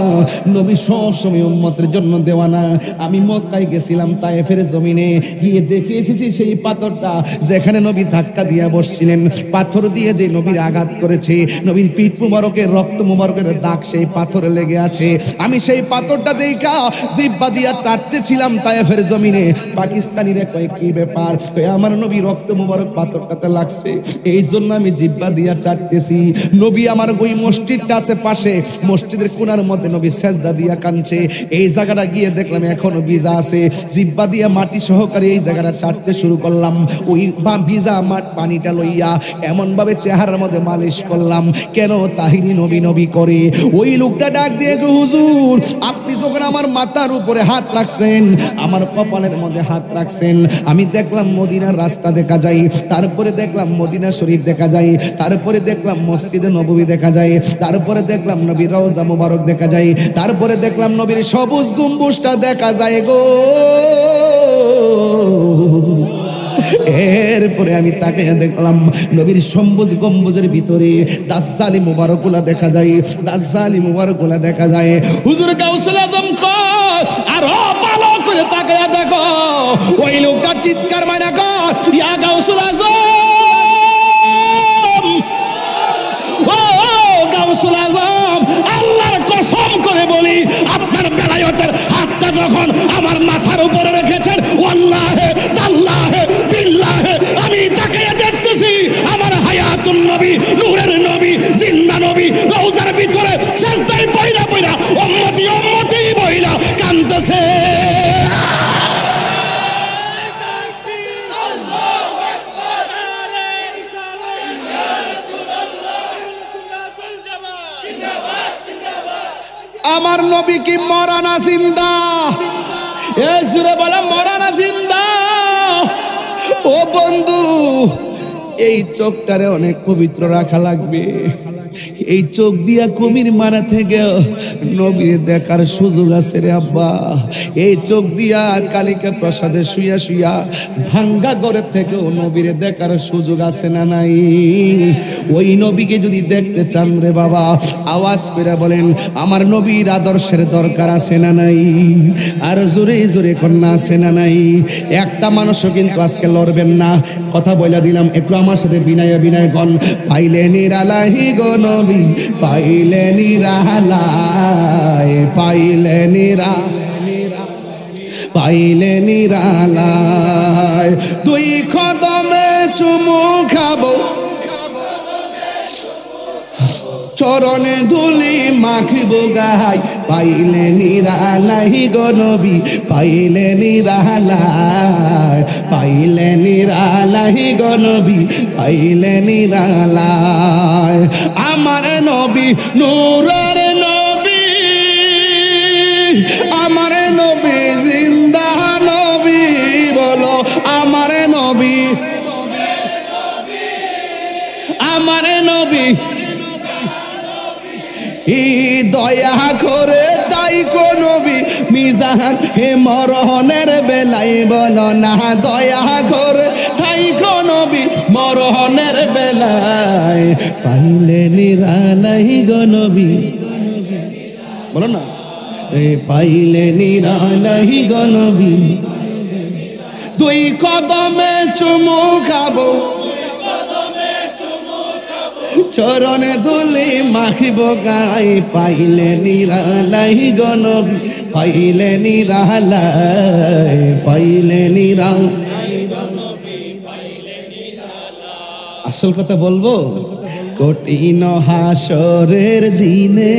S1: নবী সব সময় উম্মতের জন্য দেওয়ানা। আমি মক্কায় গেছিলাম, তায়েফের জমিনে গিয়ে দেখে এসেছি সেই পাথরটা যেখানে নবী ধাক্কা দিয়া বসছিলেন, দেখেন পাথর দিয়ে যে নবীর আঘাত করেছে, নবীর পিঠ মুবারকের রক্ত মুবারকের দাগ সেই পাথরে লেগে আছে। আমি সেই পাথরটা দেখা জিহ্বা দিয়া চাটতেছিলাম তায়েফের জমিনে। পাকিস্তানিরা কয় কি ব্যাপার, আমার নবী রক্ত মুবারক পাথরটাতে লাগছে, এই জন্য আমি জিহ্বা দিয়া চাটতেছি। নবী আমার ওই মসজিদটা আছে পাশে, মসজিদের কোণার মধ্যে নবী সেজদা দিয়া কাঁদছে। এই জায়গাটা গিয়ে দেখলাম এখনো ভিজা আছে, জিহ্বা দিয়া মাটি সহকারে এই জায়গাটা চাটতে শুরু করলাম। ওই ভিজা পানিটা লইয়া এমন ভাবে চেহারার মধ্যে মালিশ করলাম, কেন তাহিরি নবী নবী করে। ওই লোকটা ডাক দিয়ে হুজুর, আপনি যখন আমার মাথার উপরে হাত রাখছেন, আমার কপালের মধ্যে হাত রাখছেন, আমি দেখলাম মদিনার রাস্তা দেখা যায়, তারপরে দেখলাম মদিনা শরীফ দেখা যায়, তারপরে দেখলাম মসজিদে নববী দেখা যায়, তারপরে দেখলাম নবীর রওজা মুবারক দেখা যায়, তারপরে দেখলাম নবীর সবুজ গম্বুজটা দেখা যায় গো। এরপরে আমি তাকে দেখলাম নবীর সবুজ গম্বুজের ভিতরে দাজ্জালি মুবারকগুলা দেখা যায়, দাজ্জালি মুবারকগুলা দেখা যায়। হুজুর গাউসুল আজম কয় আরো ভালো করে তাকায়া দেখো, ওই লোকটা চিৎকার মাইরা কয় ইয়া গাউসুল আজম, ও গাউসুল আজম, আল্লাহর কসম করে বলি আপনার বেলায়েতের হাতটা যখন আমার মাথার উপরে রেখেছেন, ওয়াল্লাহে তাল্লাহে বিল্লাহে আমি তাকে দেখতেছি আমার হায়াতুন নবী, নূরের নবী, জিন্দা নবী রওজার ভিতরে সেজদায় পয়রা পয়রা উম্মতি উম্মতি বইলা কাঁদতেছে। আমার নবী কি মরা না জিন্দা? এ সুরে বলে মরা না জিন্দা? ও বন্ধু, এই চোখটারে অনেক পবিত্র রাখা লাগবে। এই চোখ দিয়া কুমির মারা থেকে নবীর দেখার সুযোগ আছে রে আব্বা। এই চোখ দিয়া কালিকা প্রসাদে শুইয়া শুইয়া ভাঙ্গা ঘরের থেকেও নবীর দেখার সুযোগ আছে না নাই? ওই নবীকে যদি দেখতে চান রে বাবা, আওয়াজ করে বলেন আমার নবীর আদর্শের দরকার আছে না নাই? আর জোরে জোরে কন্যা আছে না নাই? একটা মানুষও কিন্তু আজকে লড়বেন না, কথা বইলা দিলাম। একটু আমার সাথে বিনায়া বিনায় গণ, পাইলে নিরালাহি গো নবী, পাইলে নিরালায়, পাইলে নিরা, পাইলে নিরালায়, দুই কদমে চুমু খাবো, চরণে ধুলি মাখিব গাই, পাইলে নিরালাই গো নবী, পাইলে নিরালায়, পাইলে নিরালাই গো নবী, পাইলে নিরালায়। আমার নবী নূরের নবী, আমার নবী জিন্দা নবী, বলো আমার নবী, আমার নবী দয়া করে তাই কো নবী, মিজান হে মরহনের বেলায় বলো না, দয়া করে তাই কো নবী মরহনের বেলায়, পাইলে নিরালাই গো নবী, বলো না এ পাইলে নিরালাই গো নবী, দুই কদমে চুমু খাবো, চরণে ধুলি মাখিব গাই, পাইলে নিরালাই গো নবী, পাইলে নিরালাই, পাইলে নিরালাই গো নবী, পাইলে নিরালাই। আসল কথা বলবো, কঠিন হাসরের দিনে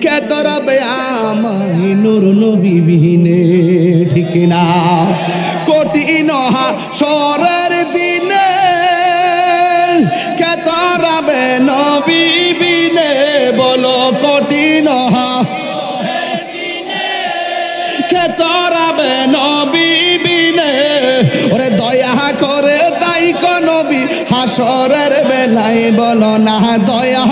S1: কে ধরবে আমায় নূর নবী বিহীনে, ঠিক না? কঠিন হাসরের দিনে কে ধরবে নবী বিনে, বলো কঠিন হাসরের দিনে কে ধরবে নবী বিনে, ওরে দয়া করে তাই কো নবী হাসরের বেলায় বলো না, দয়া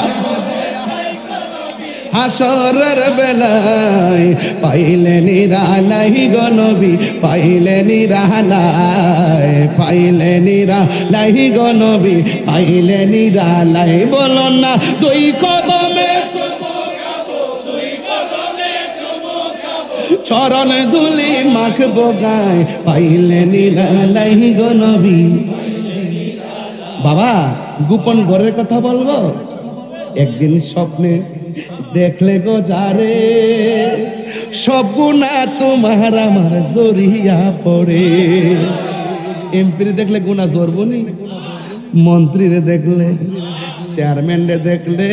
S1: হাসরের বেলায়, পাইলে নিরালাই গো নবী, পাইলে নিরালাই, পাইলে নিরালাই গো নবী, পাইলে নিরালাই, বলো না দুই কদমে চুমু খাবো, দুই কদমে চুমু খাবো, চরণ ধুলি মাখবো গায়, পাইলে নিরালাই গো নবী, পাইলে নিরালাই। বাবা গোপন ঘরের কথা বলবো। একদিন স্বপ্নে দেখলে গো যারে, সব গুনাহ তোমার আমার জড়িয়া পড়ে। এমপিরে দেখলে গুনাহ জড়বনি, মন্ত্রীরে দেখলে, চেয়ারম্যানরে দেখলে,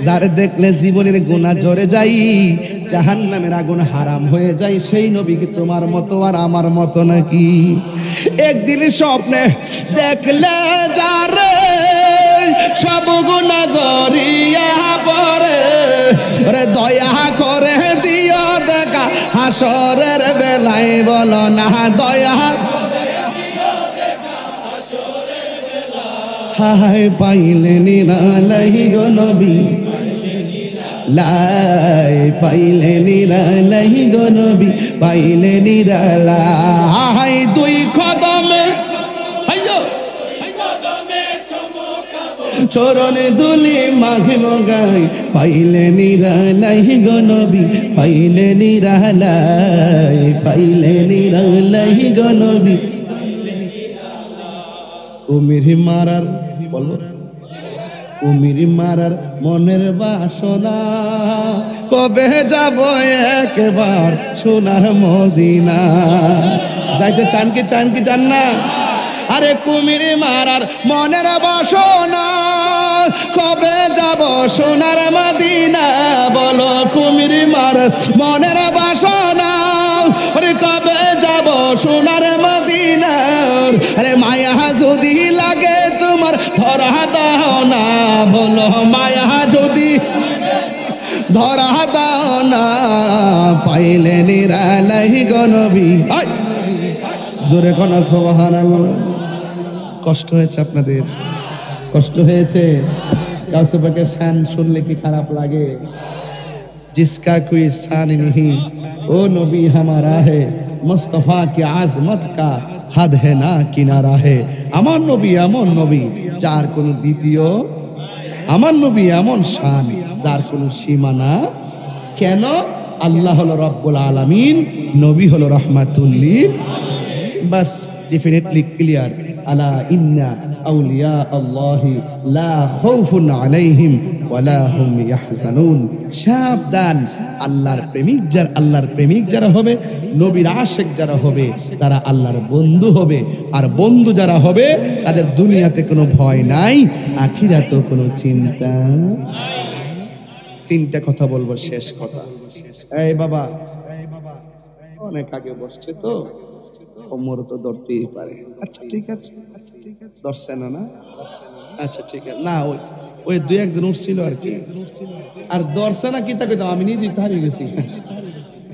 S1: যারে দেখলে জীবনের গুনাহ জড়ে যাই, জাহান্নামের আগুন হারাম হয়ে যায়। সেই নবী কি তোমার মতো আর আমার মতো নাকি? একদিন স্বপ্নে দেখলে যারে, সব গুনাহ জড়িয়া পড়ে, ওরে দয়া করে দিও দেখা হাসরের বেলায়, বলো না দয়া। হায় পাইলে নিরালাই গো নবী, লাই পাইলে নিরালাই গো নবী, পাইলে নিরালাই। দুই কদমে চরণে দুলি মাঘে মগাই, পাইলে নিরালাই গো নবী, পাইলে নিরালাই, পাইলে নিরালাই গো নবী। কুমির মারার বলবো, কুমির মারার মনের বাসনা, কবে যাব একবার সোনার মদিনা। যাইতে চান কি চান কি চান না? আরে কুমির মারার মনের বাসনা, কবে যাব সোনার মদিনা। বলো কুমির মারার মনের বাসনা, আরে কবে যাব সোনার মদিনা। আরে মায়া যদি লাগে তোমার ধরা দাও না, বলো মায়া যদি ধরা দাও না, পাইলে নিরালাই গো নবী। জোরে কোন সুবহানাল্লাহ। কষ্ট হয়েছে আপনাদের, কষ্ট হয়েছে। গাউসে পাকের শান শুনলে কি খারাপ লাগে? जिसका कोई शान नहीं ओ नबी हमारा है, मुस्तफा की आजमत का हद है ना किनारा है। আমার নবী এমন নবী যার কোনো দ্বিতীয়, আমার নবী এমন শান যার কোনো সীমানা। কেন? আল্লাহ হলো রব্বুল আলামিন, নবী হলো রাহমাতুল লিল। বাস ডেফিনেটলি ক্লিয়ার। আলা ইন্না আউলিয়া আল্লাহি লা খাউফুন আলাইহিম ওয়ালা হুম ইয়াহজানুন। সাবধান, আল্লাহর প্রেমিক যারা, আল্লাহর প্রেমিক যারা হবে, নবীর আশিক যারা হবে, তারা আল্লাহর বন্ধু হবে। আর বন্ধু যারা হবে তাদের দুনিয়াতে কোনো ভয় নাই, আখিরাতেও কোনো চিন্তা। তিনটা কথা বলবো, শেষ কথা। এই বাবা অনেক আগে বসছে তো, ওমর তো ধরতেই পারে। আচ্ছা ঠিক আছে, ধরছে না না? আচ্ছা ঠিক আছে। না ওই দুই একজন উঠছিল আর কি, আর ধরছে না কি তা কইতাম, আমি নিজেই তো হারিয়ে গেছি।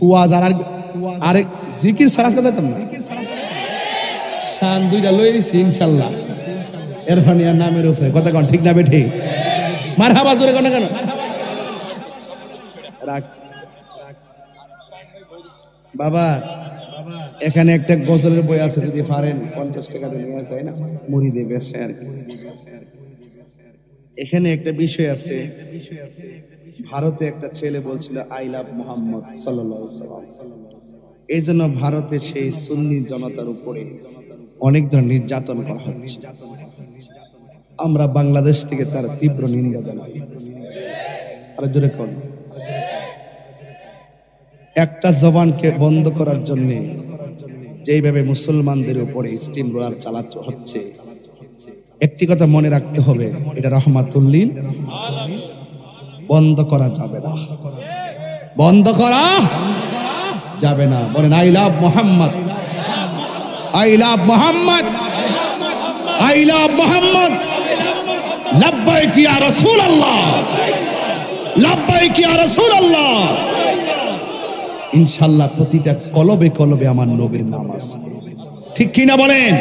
S1: ওয়াজ আর আরেক জিকির সারা কাজ যেতাম না। শান দুইটা লইছি ইনশাআল্লাহ, এরফানিয়া নামের উপরে। কথা কোন ঠিক না বেঠে? মারহাবা জোরে কোন কেন? রাখ বাবা, এখানে একটা গজলের বই আছে, যদি পারেন 50 টাকা দিয়ে নিয়ে যায় না, মুড়ি দিয়ে বেচে আর কি। এখানে একটা বিষয় আছে, ভারতে একটা ছেলে বলছিল আই লাভ মুহাম্মদ সাল্লাল্লাহু আলাইহি ওয়াসাল্লাম। এই জন্য ভারতের সেই সুন্নি জনতার উপরে অনেক ধরনের নির্যাতন করা হচ্ছে। আমরা বাংলাদেশ থেকে তার তীব্র নিন্দা জানাই। আর জোরে কোন একটা জবানকে বন্ধ করার জন্য যেইভাবে মুসলমানদের উপরে স্টিম রোলার চালাতে হচ্ছে, একটি কথা মনে রাখতে হবে, এটা রাহমাতুল লিল আলামিন। বন্ধ করা যাবে না, বন্ধ করা যাবে না। বলেন I love Muhammad, I love Muhammad, I love Muhammad. লব্বাইক ইয়া রাসূলুল্লাহ, লব্বাইক ইয়া রাসূলুল্লাহ। ইনশাআল্লাহ প্রতিটা কলবে কলবে আমার নবীর নাম আছে, ঠিক কিনা বলেন?